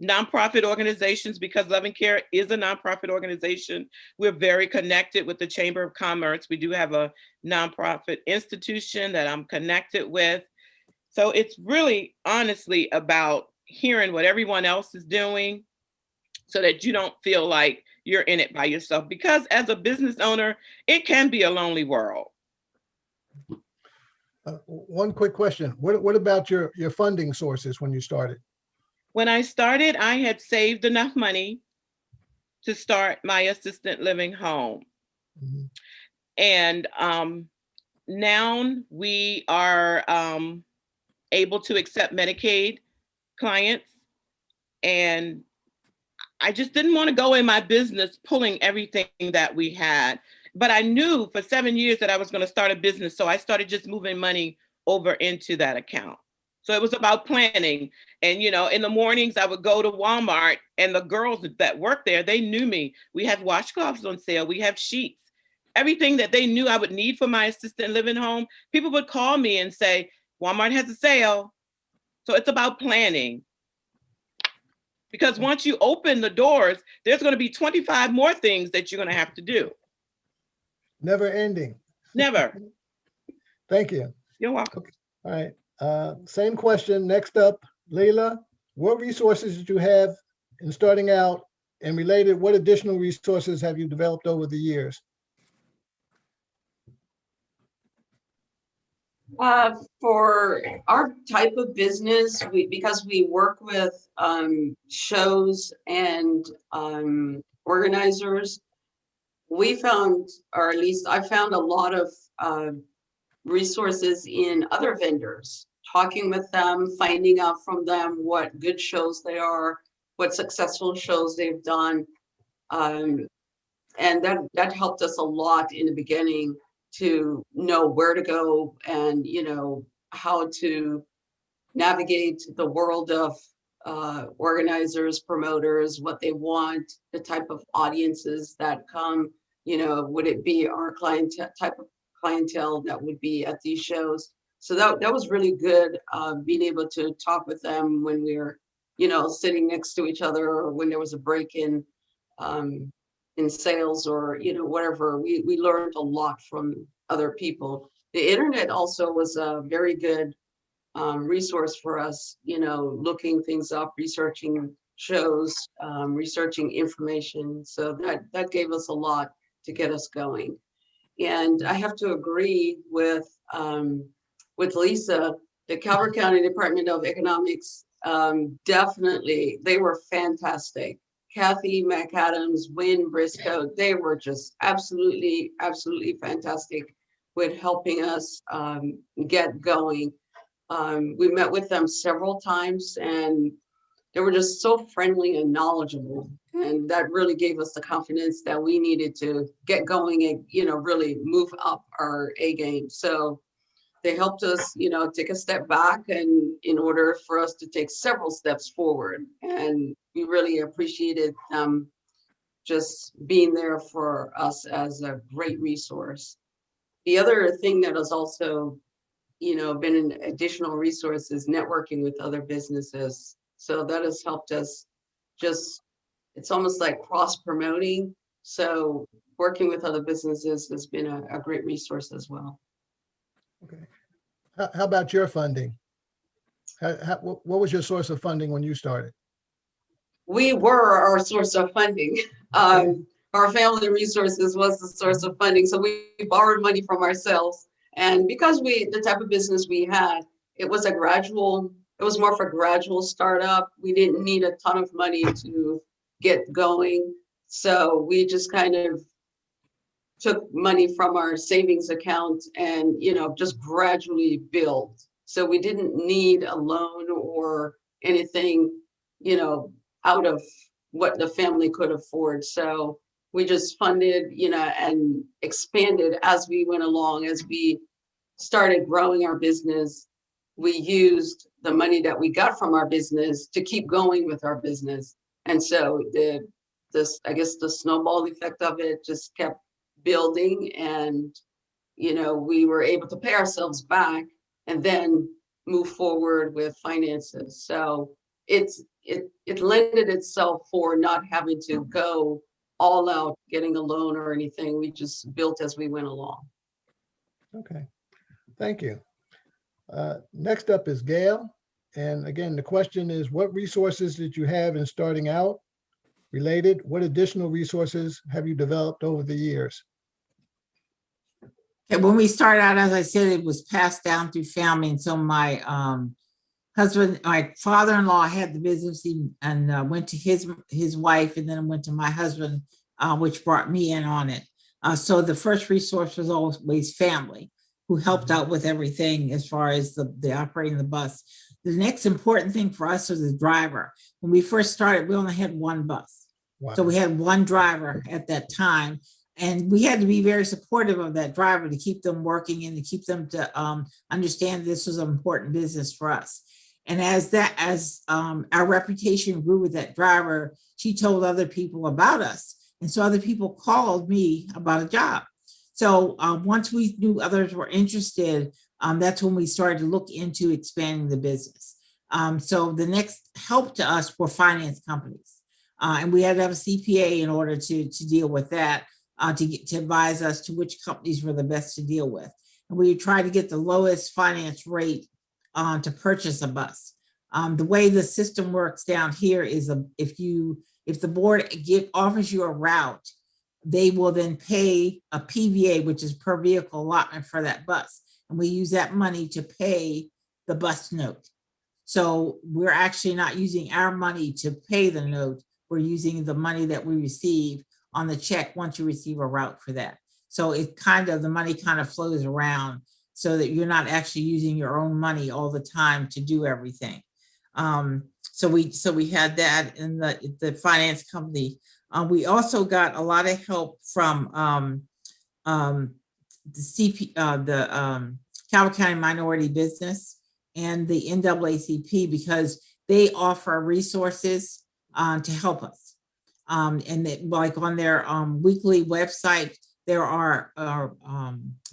nonprofit organizations, because Love and Care is a nonprofit organization. We're very connected with the Chamber of Commerce. We do have a nonprofit institution that I'm connected with. So it's really honestly about hearing what everyone else is doing so that you don't feel like you're in it by yourself. Because as a business owner, it can be a lonely world. One quick question. What about your funding sources when you started? When I started, I had saved enough money to start my assisted living home. Mm-hmm. And now we are able to accept Medicaid clients. And I just didn't want to go in my business pulling everything that we had. But I knew for 7 years that I was going to start a business. So I started just moving money over into that account. So it was about planning. And, you know, in the mornings I would go to Walmart, and the girls that worked there, they knew me. We had washcloths on sale. We have sheets. Everything that they knew I would need for my assisted living home, people would call me and say, Walmart has a sale. So it's about planning. Because once you open the doors, there's going to be 25 more things that you're going to have to do. Never ending. Never. Thank you. You're welcome. All right. Same question. Next up, Leila, what resources did you have in starting out, and related, what additional resources have you developed over the years? For our type of business, because we work with shows and organizers, we found, or at least I found, a lot of resources in other vendors, talking with them, finding out from them what good shows they are, what successful shows they've done. And that helped us a lot in the beginning to know where to go and, you know, how to navigate the world of organizers, promoters, what they want, the type of audiences that come, you know, would it be our type of clientele that would be at these shows. So that was really good, being able to talk with them when we were, you know, sitting next to each other, or when there was a break in sales, or, you know, whatever. We learned a lot from other people. The internet also was a very good resource for us, you know, looking things up, researching shows, researching information. So that gave us a lot to get us going. And I have to agree with Lisa, the Calvert County Department of Economics, definitely, they were fantastic. Kathy McAdams, Wynn Briscoe, they were just absolutely fantastic with helping us get going. We met with them several times, and they were just so friendly and knowledgeable. And that really gave us the confidence that we needed to get going and, you know, really move up our A game. So they helped us, you know, take a step back, and in order for us to take several steps forward. And we really appreciated them just being there for us as a great resource. The other thing that has also, you know, been an additional resource is networking with other businesses. So that has helped us just, it's almost like cross promoting. So working with other businesses has been a great resource as well. Okay. How about your funding? What was your source of funding when you started? We were our source of funding. Our family resources was the source of funding. So we borrowed money from ourselves. And because the type of business we had, it was more for gradual startup. We didn't need a ton of money to get going. So we just kind of took money from our savings account and, you know, just gradually built. So we didn't need a loan or anything, you know, out of what the family could afford. So we just funded, you know, and expanded as we went along. As we started growing our business, we used the money that we got from our business to keep going with our business. And so I guess the snowball effect of it just kept building, and, you know, we were able to pay ourselves back and then move forward with finances. So it lended itself for not having to go all out getting a loan or anything. We just built as we went along. Okay, thank you. Next up is Gail. And again, the question is, what resources did you have in starting out? Related, what additional resources have you developed over the years? Okay, when we started out, as I said, it was passed down through family. And so my my father-in-law had the business, and went to his wife, and then went to my husband, which brought me in on it. So the first resource was always family, who helped out with everything as far as the operating the bus. The next important thing for us was the driver. When we first started, we only had one bus. Wow. So we had one driver at that time, and we had to be very supportive of that driver to keep them working and to keep them to understand this was an important business for us. And as our reputation grew with that driver, she told other people about us. And so other people called me about a job. So once we knew others were interested, that's when we started to look into expanding the business. So the next help to us were finance companies. And we had to have a CPA in order to deal with that, to advise us to which companies were the best to deal with. And we tried to get the lowest finance rate to purchase a bus. The way the system works down here is if the board offers you a route, they will then pay a PVA, which is per vehicle allotment for that bus. And we use that money to pay the bus note. So we're actually not using our money to pay the note. We're using the money that we receive on the check once you receive a route for that. So the money kind of flows around so that you're not actually using your own money all the time to do everything. So we had that in the finance company. We also got a lot of help from the Calvert County Minority Business and the NAACP, because they offer resources to help us. Like on their weekly website, there are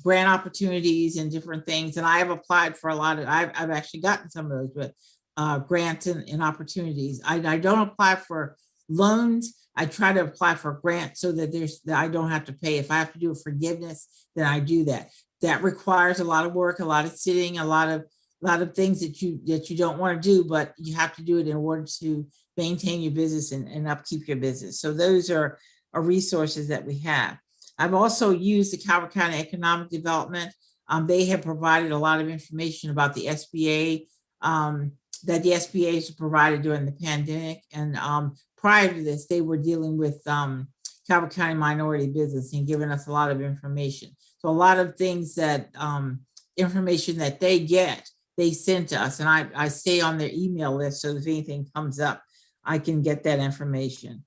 grant opportunities and different things. And I have applied for a lot of, I've actually gotten some of those, but grants and opportunities. I don't apply for loans. I try to apply for grants so that I don't have to pay. If I have to do a forgiveness, then I do that. That requires a lot of work, a lot of sitting, a lot of things that you don't want to do, but you have to do it in order to maintain your business and upkeep your business. So those are resources that we have. I've also used the Calvert County Economic Development. They have provided a lot of information about the SBA, that the SBAs provided during the pandemic. And prior to this, they were dealing with Calvert County Minority Business and giving us a lot of information. So a lot of things that information that they get, they send to us, and I stay on their email list, so if anything comes up, I can get that information.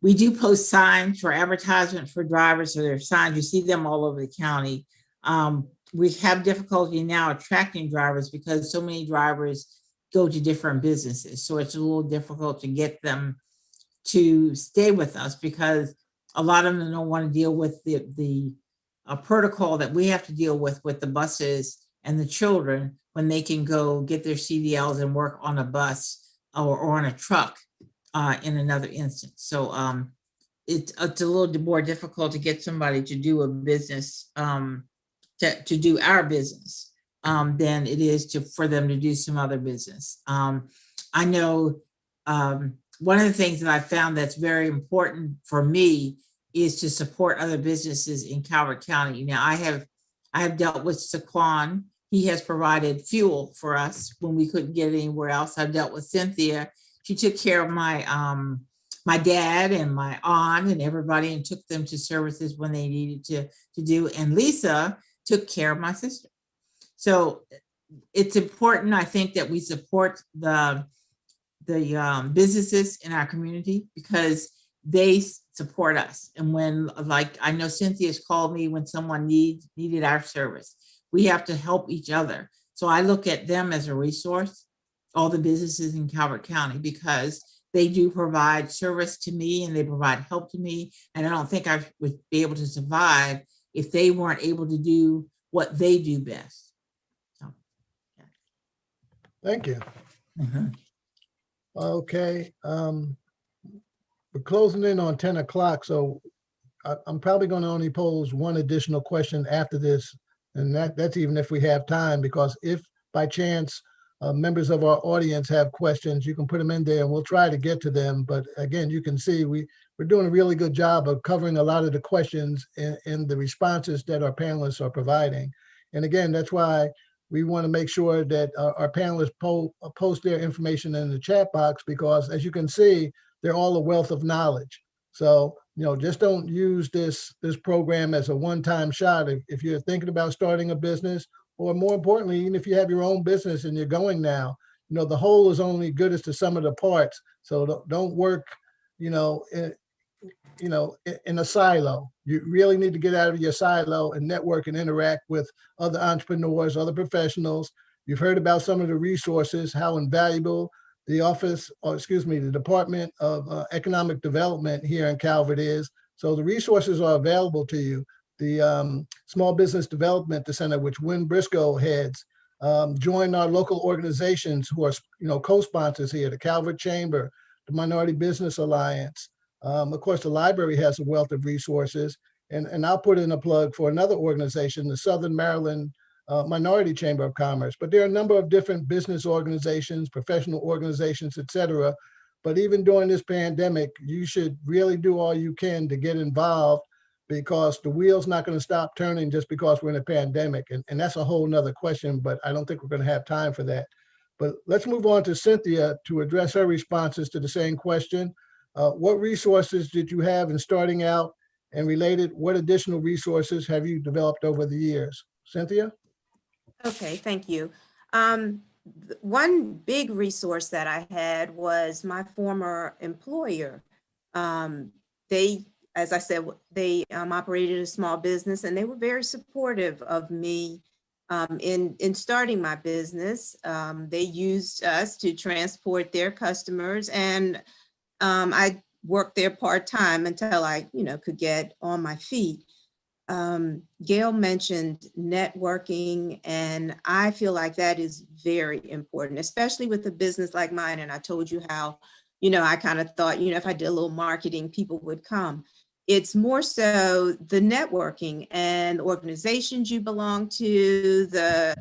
We do post signs for advertisement for drivers, so there are signs, you see them all over the county. We have difficulty now attracting drivers because so many drivers go to different businesses, so it's a little difficult to get them to stay with us because a lot of them don't want to deal with the protocol that we have to deal with the buses and the children when they can go get their CDLs and work on a bus or on a truck in another instance. So it's a little more difficult to get somebody to do a business, to do our business than it is for them to do some other business. I know one of the things that I found that's very important for me is to support other businesses in Calvert County. Now, I have dealt with Saquon. He has provided fuel for us when we couldn't get it anywhere else. I've dealt with Cynthia. She took care of my my dad and my aunt and everybody and took them to services when they needed to do. And Lisa took care of my sister. So it's important, I think, that we support the businesses in our community because they support us. And when, like, I know Cynthia's called me when someone needed our service. We have to help each other. So I look at them as a resource, all the businesses in Calvert County, because they do provide service to me and they provide help to me. And I don't think I would be able to survive if they weren't able to do what they do best. So, yeah. Thank you. Mm-hmm. Okay. We're closing in on 10 o'clock, so I'm probably going to only pose one additional question after this, and that's even if we have time, because if by chance members of our audience have questions, you can put them in there and we'll try to get to them. But again, you can see we're doing a really good job of covering a lot of the questions in the responses that our panelists are providing. And again, that's why we want to make sure that our panelists post their information in the chat box, because as you can see, they're all a wealth of knowledge. So, just don't use this program as a one-time shot. If you're thinking about starting a business, or more importantly, even if you have your own business and you're going now, the whole is only good as the sum of the parts. So don't work, in a silo. You really need to get out of your silo and network and interact with other entrepreneurs, other professionals. You've heard about some of the resources, how invaluable the Department of Economic Development here in Calvert is. So the resources are available to you. The Small Business Development Center, which Win Briscoe heads, join our local organizations who are, co-sponsors here, the Calvert Chamber, the Minority Business Alliance. Of course, the library has a wealth of resources, and I'll put in a plug for another organization, the Southern Maryland Minority Chamber of Commerce. But there are a number of different business organizations, professional organizations, et cetera. But even during this pandemic, you should really do all you can to get involved, because the wheel's not going to stop turning just because we're in a pandemic. And that's a whole nother question, but I don't think we're going to have time for that. But let's move on to Cynthia to address her responses to the same question. What resources did you have in starting out? And related, what additional resources have you developed over the years? Cynthia? Okay, thank you. One big resource that I had was my former employer. As I said, they operated a small business, and they were very supportive of me in starting my business. They used us to transport their customers, and I worked there part-time until I, could get on my feet. Gail mentioned networking, and I feel like that is very important, especially with a business like mine. And I told you how, I kind of thought, if I did a little marketing, people would come. It's more so the networking and organizations you belong to, the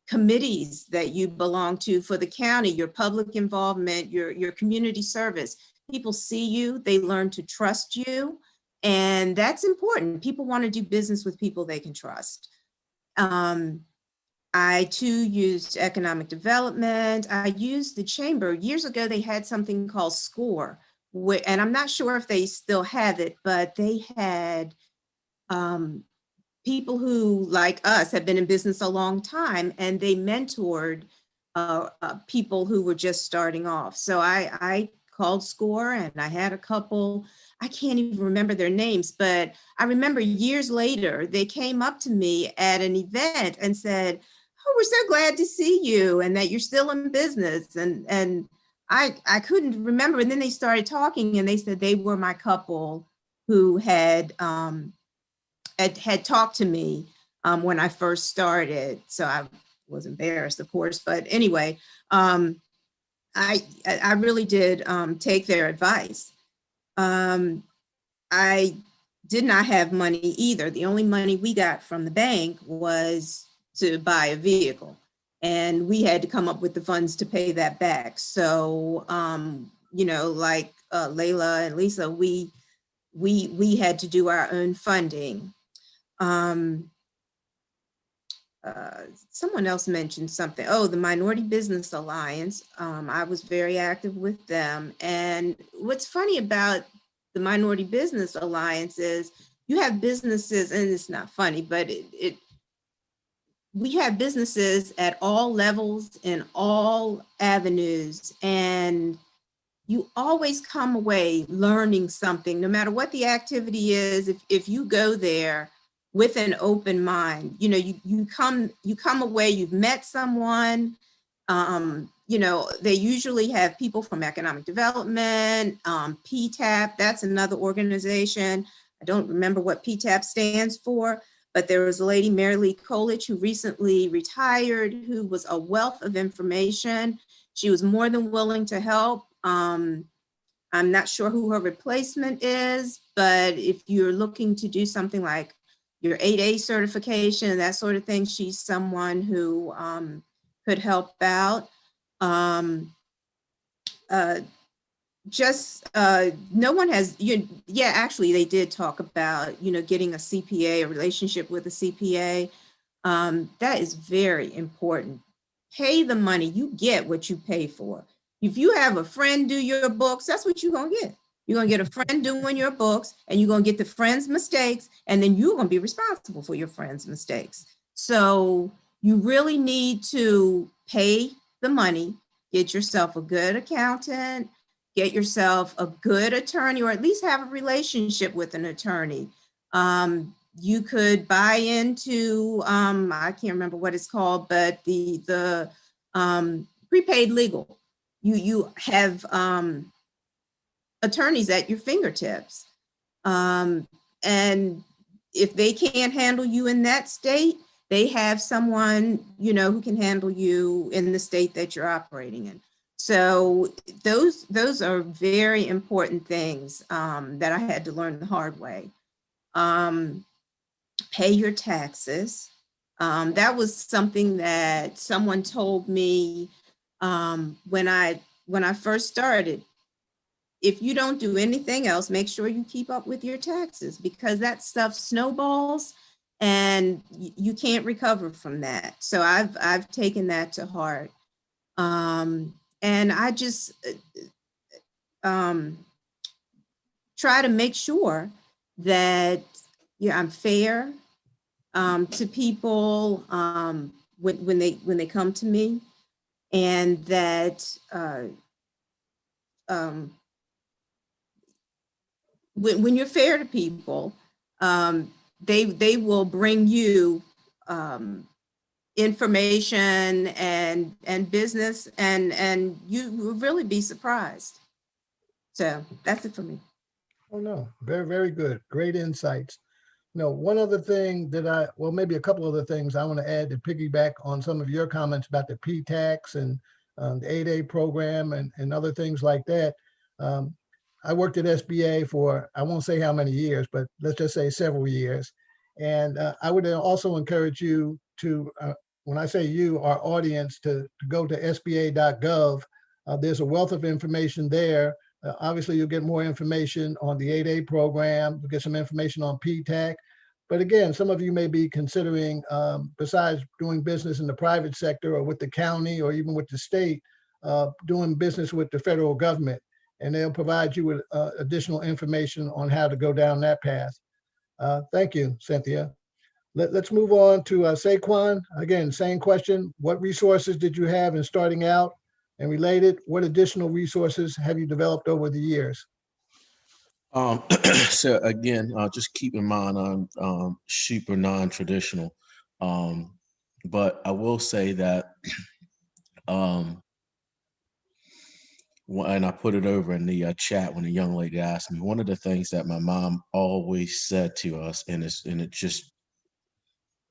committees that you belong to for the county, your public involvement, your community service. People see you, they learn to trust you. And that's important. People want to do business with people they can trust. I too used economic development. I used the chamber. Years ago, they had something called SCORE, and I'm not sure if they still have it, but they had people who, like us, have been in business a long time, and they mentored people who were just starting off. So I called SCORE, and I had a couple. I can't even remember their names, but I remember years later, they came up to me at an event and said, "Oh, we're so glad to see you and that you're still in business." And I couldn't remember. And then they started talking, and they said they were my couple who had talked to me when I first started. So I was embarrassed, of course, but anyway, I really did take their advice. I did not have money either. The only money we got from the bank was to buy a vehicle, and we had to come up with the funds to pay that back. So, like Layla and Lisa, we had to do our own funding. Someone else mentioned something. Oh, the Minority Business Alliance. I was very active with them. And what's funny about the Minority Business Alliance is you have businesses, and it's not funny, but we have businesses at all levels in all avenues, and you always come away learning something, no matter what the activity is. If you go there with an open mind, you come away, you've met someone. They usually have people from economic development, PTAP, that's another organization. I don't remember what PTAP stands for, but there was a lady, Mary Lee Colich, who recently retired, who was a wealth of information. She was more than willing to help. I'm not sure who her replacement is, but if you're looking to do something like your 8A certification and that sort of thing, she's someone who could help out. No one has, actually they did talk about, getting a CPA, a relationship with a CPA. That is very important. Pay the money, you get what you pay for. If you have a friend do your books, that's what you're gonna get. You're gonna get a friend doing your books, and you're gonna get the friend's mistakes, and then you're gonna be responsible for your friend's mistakes. So you really need to pay the money, get yourself a good accountant, get yourself a good attorney, or at least have a relationship with an attorney. You could buy into, I can't remember what it's called, but the prepaid legal. You have attorneys at your fingertips. And if they can't handle you in that state, they have someone, who can handle you in the state that you're operating in. So those are very important things that I had to learn the hard way. Pay your taxes. That was something that someone told me when I first started. If you don't do anything else, make sure you keep up with your taxes, because that stuff snowballs and you can't recover from that. So I've taken that to heart. And I just try to make sure that I'm fair to people when they come to me, and that when you're fair to people, they will bring you information and business, and you will really be surprised. So that's it for me. Oh, no, very, very good. Great insights. One other thing that maybe a couple other things I want to add to piggyback on some of your comments about the P-tax and the 8A program and other things like that. I worked at SBA for, I won't say how many years, but let's just say several years. And I would also encourage you to, when I say you, our audience, to go to sba.gov. There's a wealth of information there. Obviously, you'll get more information on the 8A program. You'll get some information on P-tax. But again, some of you may be considering, besides doing business in the private sector or with the county or even with the state, doing business with the federal government. And they'll provide you with additional information on how to go down that path. Thank you, Cynthia. Let's move on to Saquon. Again, same question. What resources did you have in starting out? And related, what additional resources have you developed over the years? So again, just keep in mind I'm super non-traditional, but I will say that, and I put it over in the chat when a young lady asked me, one of the things that my mom always said to us, and it just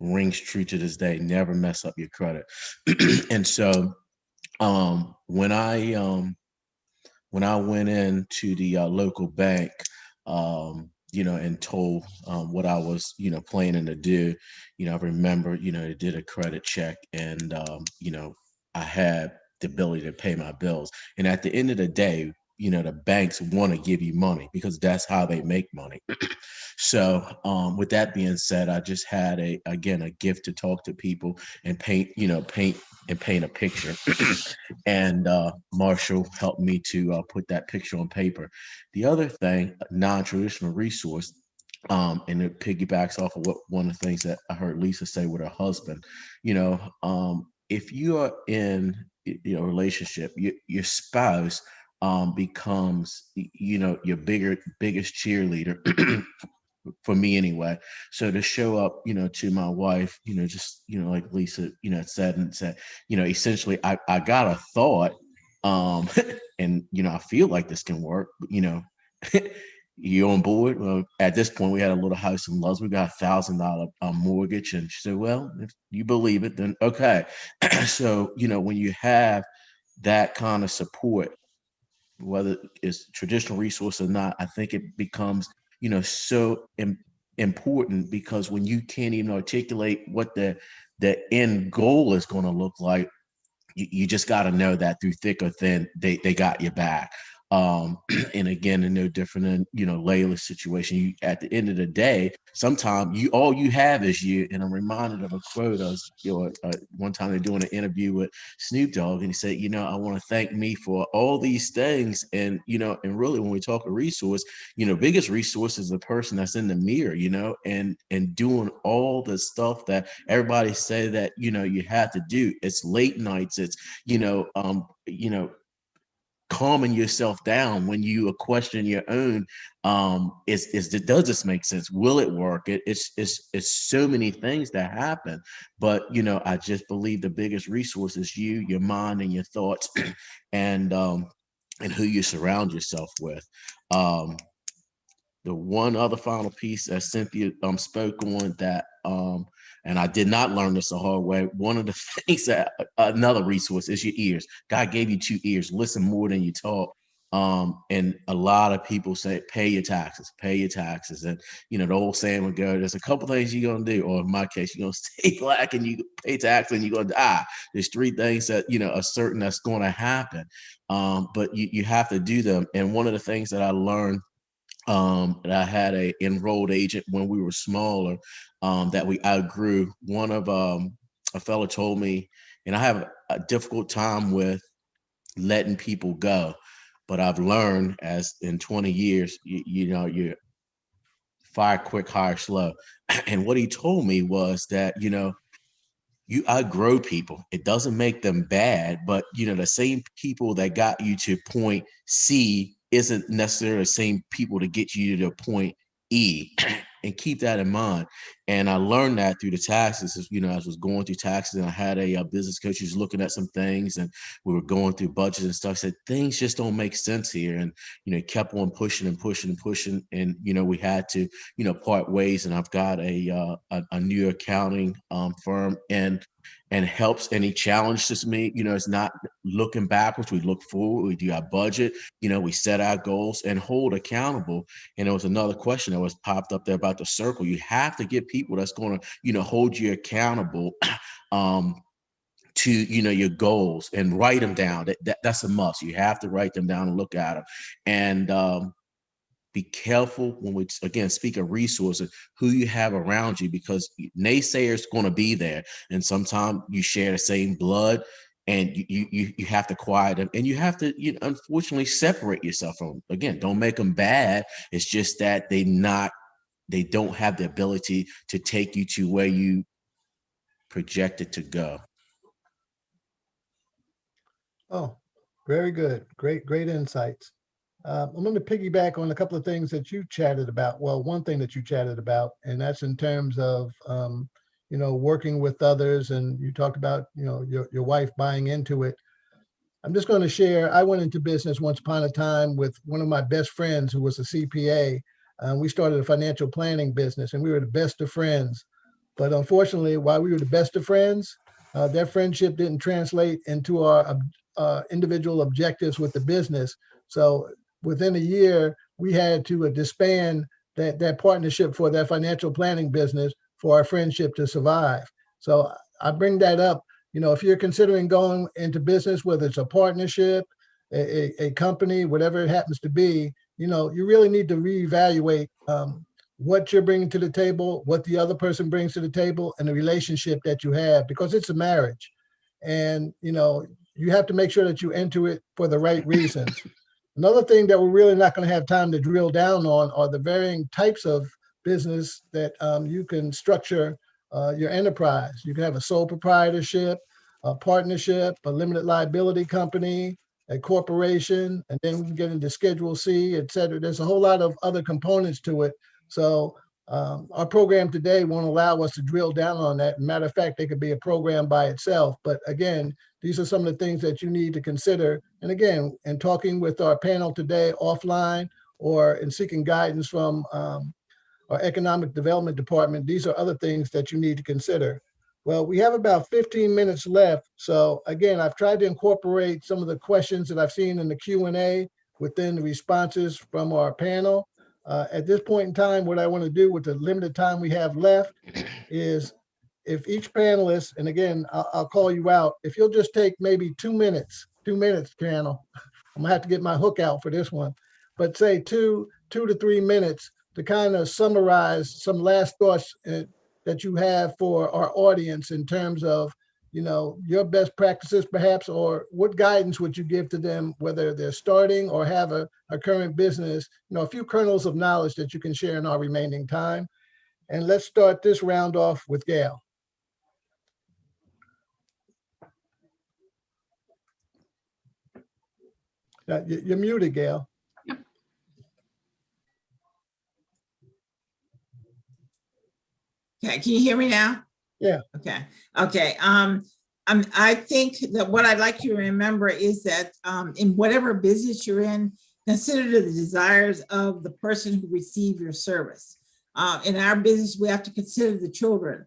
rings true to this day: never mess up your credit. And so when I went into the local bank, and told what I was, planning to do, I remember, I did a credit check, and, I had the ability to pay my bills. And at the end of the day, the banks want to give you money because that's how they make money. So with that being said, I just had a gift to talk to people and paint a picture. And Marshall helped me to put that picture on paper. The other thing, a non-traditional resource, and it piggybacks off of one of the things that I heard Lisa say with her husband. If you are in a relationship, your spouse becomes your biggest cheerleader. For me anyway. So to show up, to my wife, just, like Lisa, said, essentially I got a thought, and, I feel like this can work, but, you on board? Well, at this point we had a little house in Luz. We got $1,000 mortgage. And she said, well, if you believe it, then okay. So, when you have that kind of support, whether it's traditional resource or not, I think it becomes, so important, because when you can't even articulate what the end goal is going to look like, you just got to know that through thick or thin, they got your back. And again, no different than, Layla's situation. You, at the end of the day, sometimes all you have is you. And I'm reminded of a quote. I was, one time they're doing an interview with Snoop Dogg, and he said, I want to thank me for all these things. And, and really when we talk a resource, biggest resource is the person that's in the mirror, and doing all the stuff that everybody say that, you have to do. It's late nights. It's, calming yourself down when you are questioning your own. Does this make sense? Will it work? It's so many things that happen, but I just believe the biggest resource is you, your mind, and your thoughts, and who you surround yourself with. The one other final piece that Cynthia spoke on that, and I did not learn this the hard way. One of the things that another resource is your ears. God gave you 2 ears. Listen more than you talk. And a lot of people say, pay your taxes. And, the old saying would go, there's a couple things you're going to do. Or in my case, you're going to stay black and you pay taxes and you're going to die. There's 3 things that, are certain that's going to happen. But you have to do them. And one of the things that I learned, and I had a enrolled agent when we were smaller, that we outgrew. One of a fellow told me, and I have a difficult time with letting people go, but I've learned as in 20 years, you fire quick, hire slow. And what he told me was that, you outgrow people. It doesn't make them bad, but the same people that got you to point C isn't necessarily the same people to get you to point E. And keep that in mind. And I learned that through the taxes, as I was going through taxes, and I had a business coach who's looking at some things, and we were going through budgets and stuff. Said things just don't make sense here, and kept on pushing and pushing and pushing, and we had to part ways. And I've got a new accounting firm, and helps, and he challenges me. It's not looking backwards. We look forward. We do our budget. We set our goals and hold accountable. And there was another question that was popped up there about the circle. You have to get people that's going to, hold you accountable to, your goals, and write them down. That's a must. You have to write them down and look at them. And be careful when we, again, speak of resources, who you have around you, because naysayers going to be there. And sometimes you share the same blood, and you have to quiet them, and you have to, unfortunately, separate yourself from them. Again, don't make them bad. It's just that they don't have the ability to take you to where you projected to go. Oh, very good. Great insights. I'm going to piggyback on a couple of things that you chatted about. Well, one thing that you chatted about, and that's in terms of, working with others. And you talked about, your wife buying into it. I'm just going to share, I went into business once upon a time with one of my best friends who was a CPA. We started a financial planning business, and we were the best of friends. But unfortunately, while we were the best of friends, that friendship didn't translate into our individual objectives with the business. So within a year, we had to disband that partnership for that financial planning business for our friendship to survive. So I bring that up. If you're considering going into business, whether it's a partnership, a company, whatever it happens to be, you really need to reevaluate what you're bringing to the table, what the other person brings to the table, and the relationship that you have, because it's a marriage. And, you have to make sure that you enter it for the right reasons. Another thing that we're really not going to have time to drill down on are the varying types of business that you can structure your enterprise. You can have a sole proprietorship, a partnership, a limited liability company, a corporation, and then we can get into Schedule C, et cetera. There's a whole lot of other components to it. So our program today won't allow us to drill down on that. Matter of fact, it could be a program by itself. But again, these are some of the things that you need to consider. And again, in talking with our panel today offline, or in seeking guidance from our economic development department, these are other things that you need to consider. Well, we have about 15 minutes left. So again, I've tried to incorporate some of the questions that I've seen in the Q&A within the responses from our panel. At this point in time, what I want to do with the limited time we have left is, if each panelist, and again, I'll call you out, if you'll just take maybe 2 minutes, panel, I'm gonna have to get my hook out for this one, but say 2 to 3 minutes to kind of summarize some last thoughts that you have for our audience in terms of, your best practices perhaps, or what guidance would you give to them, whether they're starting or have a current business, a few kernels of knowledge that you can share in our remaining time. And let's start this round off with Gail. You're muted, Gail. Okay, can you hear me now? Yeah. Okay. I think that what I'd like you to remember is that in whatever business you're in, consider the desires of the person who received your service. In our business, we have to consider the children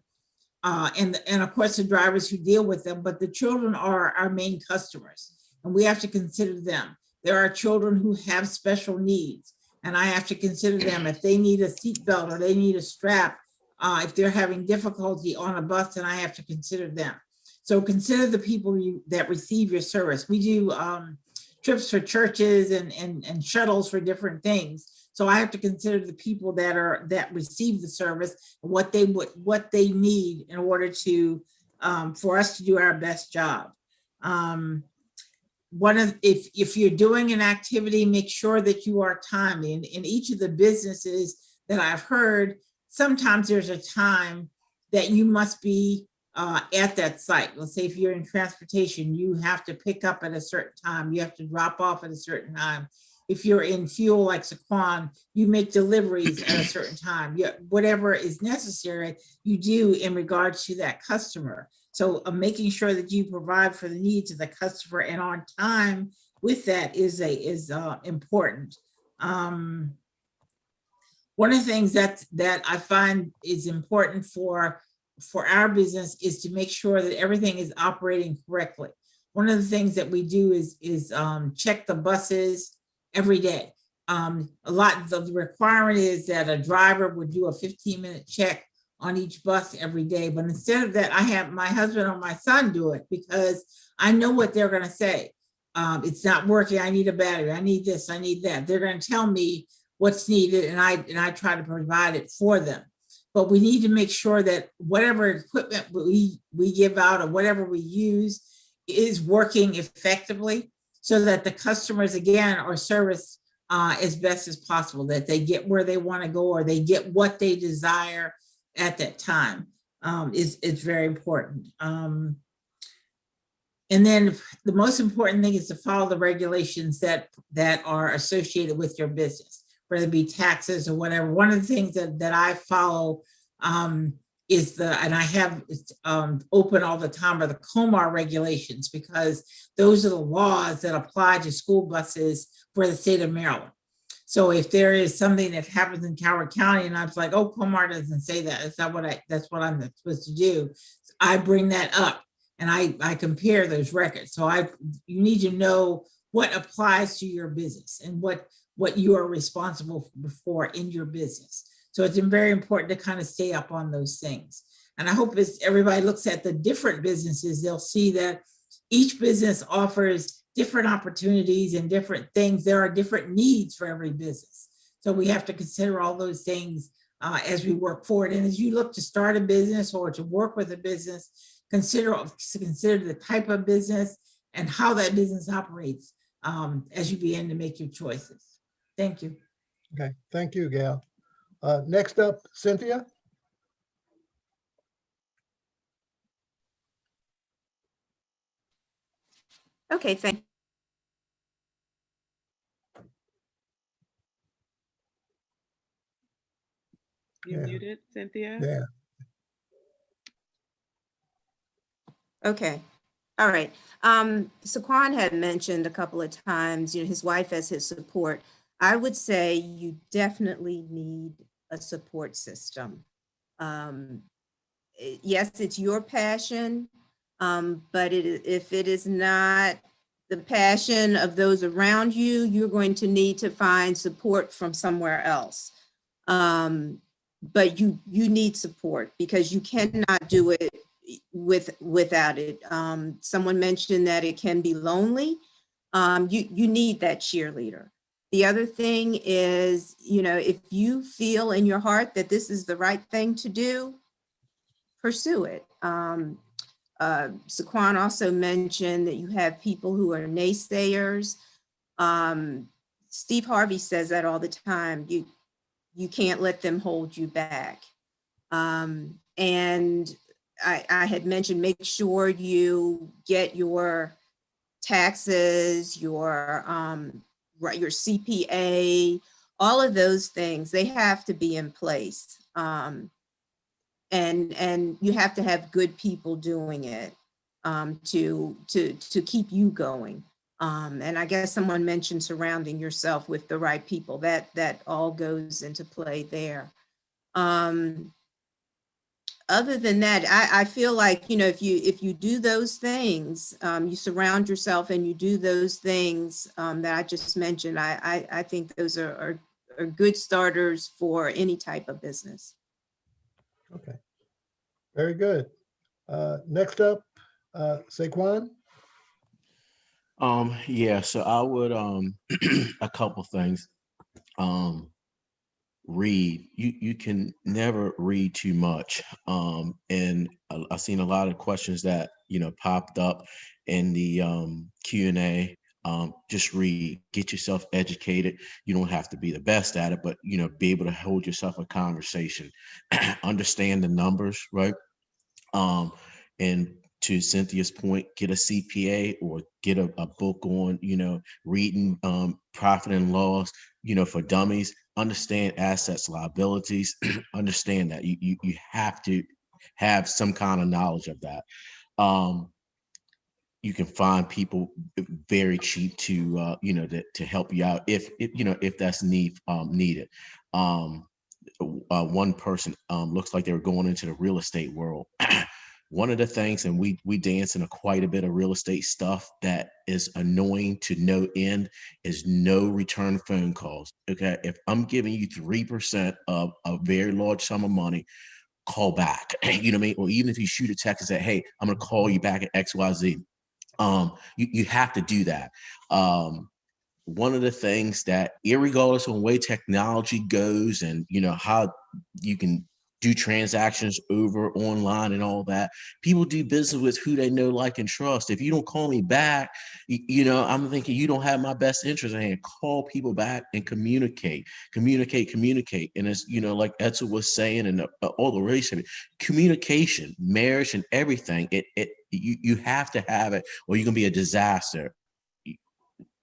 and of course the drivers who deal with them, but the children are our main customers and we have to consider them. There are children who have special needs and I have to consider them if they need a seatbelt or they need a strap. If they're having difficulty on a bus, then I have to consider them. So consider the people that receive your service. We do trips for churches and shuttles for different things. So I have to consider the people that receive the service, what they need in order to for us to do our best job. If you're doing an activity, make sure that you are timely. In each of the businesses that I've heard, sometimes there's a time that you must be at that site. Let's say if you're in transportation, you have to pick up at a certain time. You have to drop off at a certain time. If you're in fuel like Saquon, you make deliveries at a certain time. Whatever is necessary, you do in regards to that customer. So making sure that you provide for the needs of the customer and on time with that is important. One of the things that I find is important for our business is to make sure that everything is operating correctly. One of the things that we do is check the buses every day. The requirement is that a driver would do a 15-minute check on each bus every day. But instead of that, I have my husband or my son do it because I know what they're going to say. It's not working. I need a battery. I need this. I need that. They're going to tell me what's needed, and I try to provide it for them. But we need to make sure that whatever equipment we give out or whatever we use is working effectively so that the customers, again, are serviced as best as possible, that they get where they want to go or they get what they desire at that time. It's very important. And then the most important thing is to follow the regulations that are associated with your business, whether it be taxes or whatever. One of the things that I follow is and I have open all the time, are the COMAR regulations, because those are the laws that apply to school buses for the state of Maryland. So if there is something that happens in Calvert County and I was like, oh, COMAR doesn't say that, that's what I'm supposed to do, I bring that up and I compare those records. So you need to know what applies to your business and what you are responsible for in your business. So it's very important to kind of stay up on those things. And I hope as everybody looks at the different businesses, they'll see that each business offers different opportunities and different things. There are different needs for every business. So we have to consider all those things as we work forward. And as you look to start a business or to work with a business, consider the type of business and how that business operates as you begin to make your choices. Thank you. Okay, thank you, Gail. Next up, Cynthia. Okay, thank You Yeah. muted, Cynthia? Yeah. Okay. All right. Saquon had mentioned a couple of times, his wife as his support. I would say you definitely need a support system. Yes, it's your passion, but if it is not the passion of those around you, you're going to need to find support from somewhere else. But you need support because you cannot do it without it. Someone mentioned that it can be lonely. you need that cheerleader. The other thing is, if you feel in your heart that this is the right thing to do, pursue it. Saquon also mentioned that you have people who are naysayers. Steve Harvey says that all the time. You can't let them hold you back. And I had mentioned, make sure you get your taxes, your CPA, all of those things, they have to be in place. And you have to have good people doing it to keep you going. And I guess someone mentioned surrounding yourself with the right people. That all goes into play there. Other than that, I feel like, if you do those things, you surround yourself and you do those things that I just mentioned, I think those are good starters for any type of business. Okay, very good. Next up, Saquon. Yeah, so I would a couple things. Read. You can never read too much. And I've seen a lot of questions that popped up in the Q&A. Just read, get yourself educated. You don't have to be the best at it, but be able to hold yourself a conversation, understand the numbers, right? And to Cynthia's point, get a CPA or get a book on, reading profit and loss, for dummies. Understand assets, liabilities, understand that you have to have some kind of knowledge of that. You can find people very cheap to to help you out if that's needed. One person looks like they were going into the real estate world. One of the things, and we dance in quite a bit of real estate stuff that is annoying to no end, is no return phone calls. Okay, if I'm giving you 3% of a very large sum of money, call back. You know what I mean? Or even if you shoot a text and say, "Hey, I'm going to call you back at XYZ." You have to do that. One of the things that, irregardless of the way technology goes and how you can do transactions over online and all that, people do business with who they know, like, and trust. If you don't call me back, I'm thinking you don't have my best interest at hand. Call people back and communicate. And as like Edsel was saying, and all the race of it, communication, marriage, and everything. You have to have it, or you're gonna be a disaster.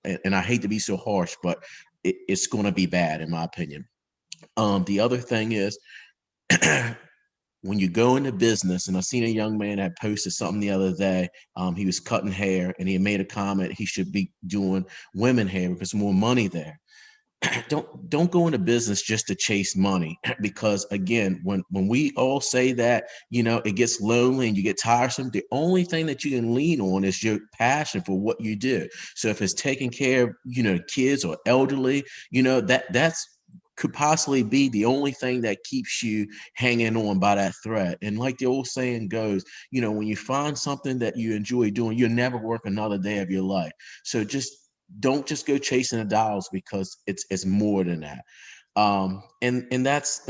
And I hate to be so harsh, but it's going to be bad, in my opinion. The other thing is, when you go into business, and I seen a young man that posted something the other day. He was cutting hair, and he made a comment he should be doing women hair because there's more money there. Don't go into business just to chase money, because again, when we all say that, it gets lonely and you get tiresome, the only thing that you can lean on is your passion for what you do. So if it's taking care of kids or elderly, that's could possibly be the only thing that keeps you hanging on by that thread. And like the old saying goes, when you find something that you enjoy doing, you'll never work another day of your life. So don't just go chasing the dollars, because it's more than that. And that's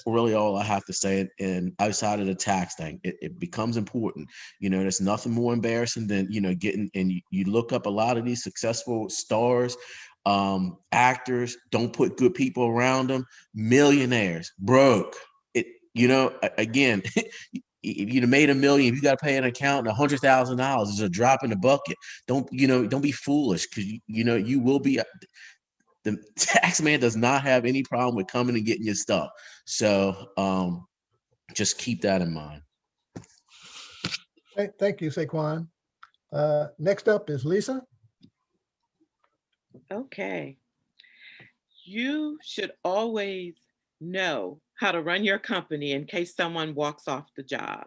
really all I have to say. And outside of the tax thing, it becomes important. There's nothing more embarrassing than getting, and you look up a lot of these successful stars, actors, don't put good people around them, millionaires, broke. Again, if you'd have made $1 million, you got to pay an accountant $100,000. It's a drop in the bucket. Don't be foolish, because you will be. The tax man does not have any problem with coming and getting your stuff. So just keep that in mind. Thank you, Saquon. Next up is Lisa. Okay. You should always know how to run your company in case someone walks off the job.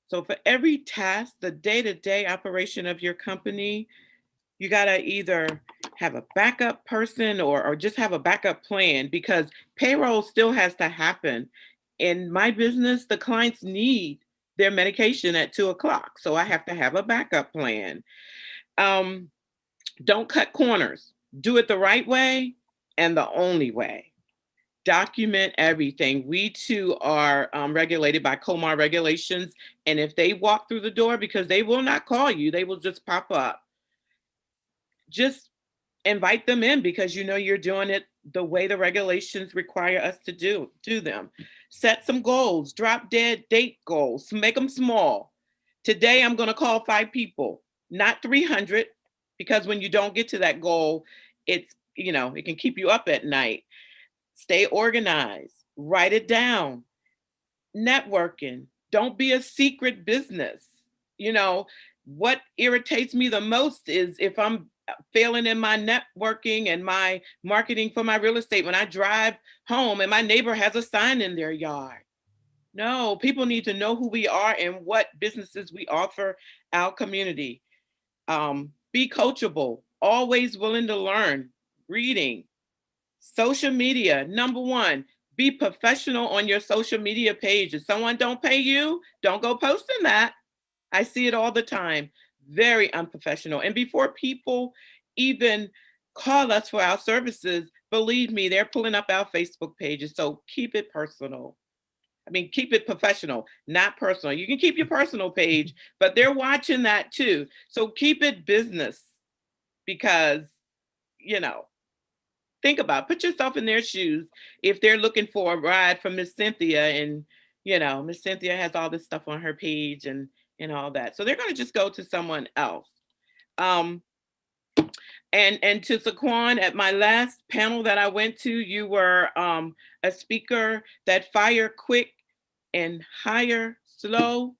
So for every task, the day-to-day operation of your company, you got to either have a backup person or just have a backup plan, because payroll still has to happen. In my business, the clients need their medication at 2:00. So I have to have a backup plan. Don't cut corners. Do it the right way and the only way. Document everything. We too are regulated by COMAR regulations. And if they walk through the door, because they will not call you, they will just pop up. Just invite them in because you know you're doing it the way the regulations require us to do them. Set some goals, drop dead date goals, make them small. Today I'm going to call 5 people, not 300, because when you don't get to that goal, it's, you know, it can keep you up at night. Stay organized, write it down. Networking, don't be a secret business. You know, what irritates me the most is if I'm failing in my networking and my marketing for my real estate when I drive home and my neighbor has a sign in their yard. No, people need to know who we are and what businesses we offer our community. Be coachable, always willing to learn, reading. Social media, number 1, be professional on your social media page. If someone don't pay you, don't go posting that. I see it all the time. Very unprofessional. And before people even call us for our services, believe me, they're pulling up our Facebook pages. So keep it personal. I mean, keep it professional, not personal. You can keep your personal page, but they're watching that too. So keep it business because, you know, think about it. Put yourself in their shoes. If they're looking for a ride from Miss Cynthia and, you know, Miss Cynthia has all this stuff on her page and all that. So they're going to just go to someone else. And to Saquon, at my last panel that I went to, you were a speaker that fire quick and hire slow.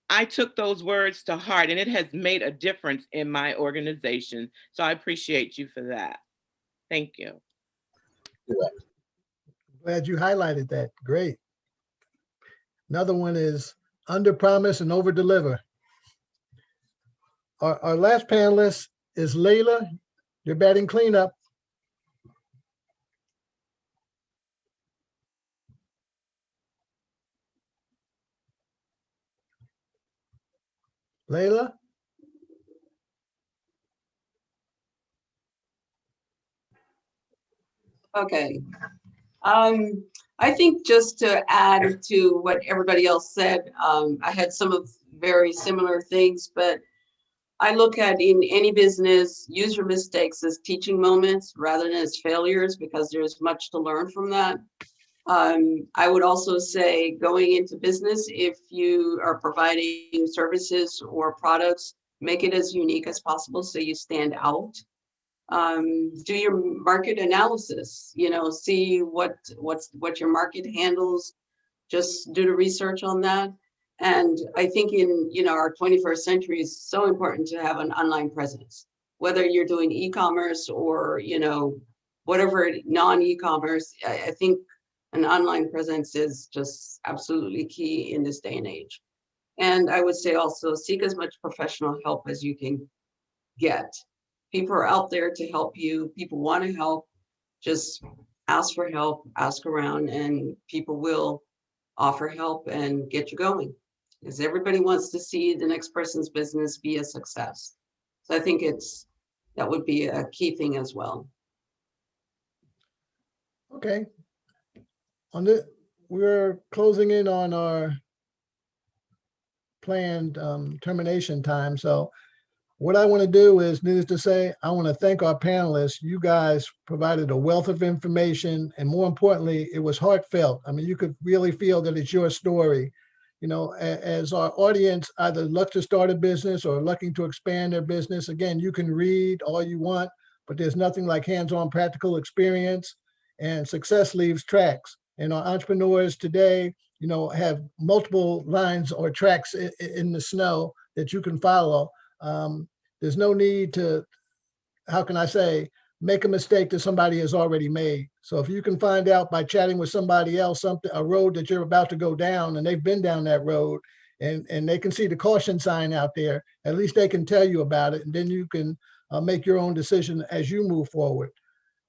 I took those words to heart and it has made a difference in my organization. So I appreciate you for that. Thank you. Glad you highlighted that. Great. Another one is under promise and over deliver. Our last panelist is Layla. You're batting cleanup. Layla? Okay. I think just to add to what everybody else said, I had some of very similar things, but I look at in any business, use your mistakes as teaching moments rather than as failures because there's much to learn from that. I would also say going into business, if you are providing services or products, make it as unique as possible so you stand out. Do your market analysis, you know, see what your market handles, just do the research on that. And I think in, you know, our 21st century is so important to have an online presence, whether you're doing e-commerce or, you know, whatever non-e-commerce. I think an online presence is just absolutely key in this day and age. And I would say also seek as much professional help as you can get. People are out there to help you. People want to help. Just ask for help, ask around, and people will offer help and get you going. Because everybody wants to see the next person's business be a success. So I think that would be a key thing as well. Okay. We're closing in on our planned termination time. So what I want to do is, needless to say, I want to thank our panelists. You guys provided a wealth of information, and more importantly, it was heartfelt. I mean, you could really feel that it's your story. You know, as our audience either look to start a business or looking to expand their business, again, you can read all you want, but there's nothing like hands-on practical experience, and success leaves tracks. And our entrepreneurs today, you know, have multiple lines or tracks in the snow that you can follow. There's no need to, how can I say, make a mistake that somebody has already made. So if you can find out by chatting with somebody else, a road that you're about to go down and they've been down that road and they can see the caution sign out there, at least they can tell you about it. And then you can make your own decision as you move forward.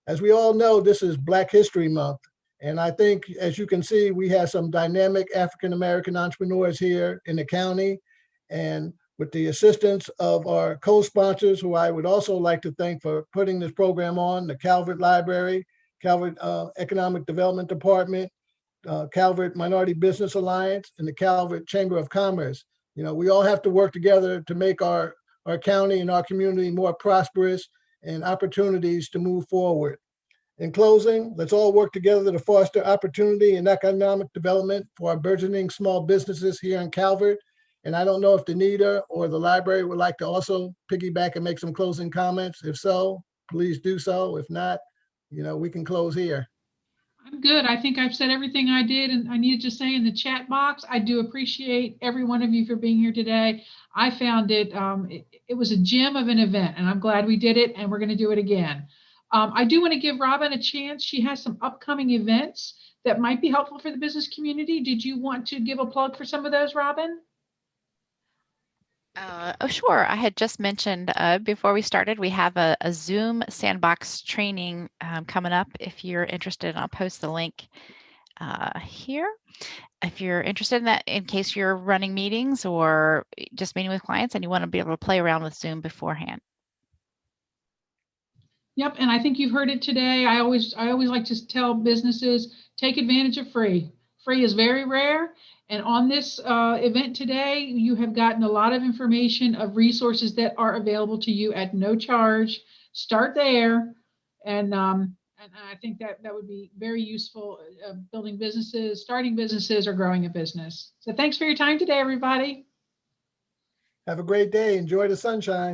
As we all know, this is Black History Month. And I think, as you can see, we have some dynamic African-American entrepreneurs here in the county. And with the assistance of our co-sponsors, who I would also like to thank for putting this program on, the Calvert Library, Calvert Economic Development Department, Calvert Minority Business Alliance, and the Calvert Chamber of Commerce. You know, we all have to work together to make our county and our community more prosperous and opportunities to move forward. In closing, let's all work together to foster opportunity and economic development for our burgeoning small businesses here in Calvert. And I don't know if Danita or the library would like to also piggyback and make some closing comments. If so, please do so. If not, you know, we can close here. I'm good. I think I've said everything I did and I needed to say in the chat box. I do appreciate every one of you for being here today. I found it, it was a gem of an event, and I'm glad we did it, and we're going to do it again. I do want to give Robin a chance. She has some upcoming events that might be helpful for the business community. Did you want to give a plug for some of those, Robin? Oh, sure. I had just mentioned before we started, we have a Zoom sandbox training coming up. If you're interested, I'll post the link here. If you're interested in that, in case you're running meetings or just meeting with clients and you want to be able to play around with Zoom beforehand. Yep, and I think you've heard it today. I always like to tell businesses, take advantage of free. Free is very rare. And on this event today, you have gotten a lot of information of resources that are available to you at no charge. Start there. And I think that would be very useful building businesses, starting businesses, or growing a business. So thanks for your time today, everybody. Have a great day. Enjoy the sunshine.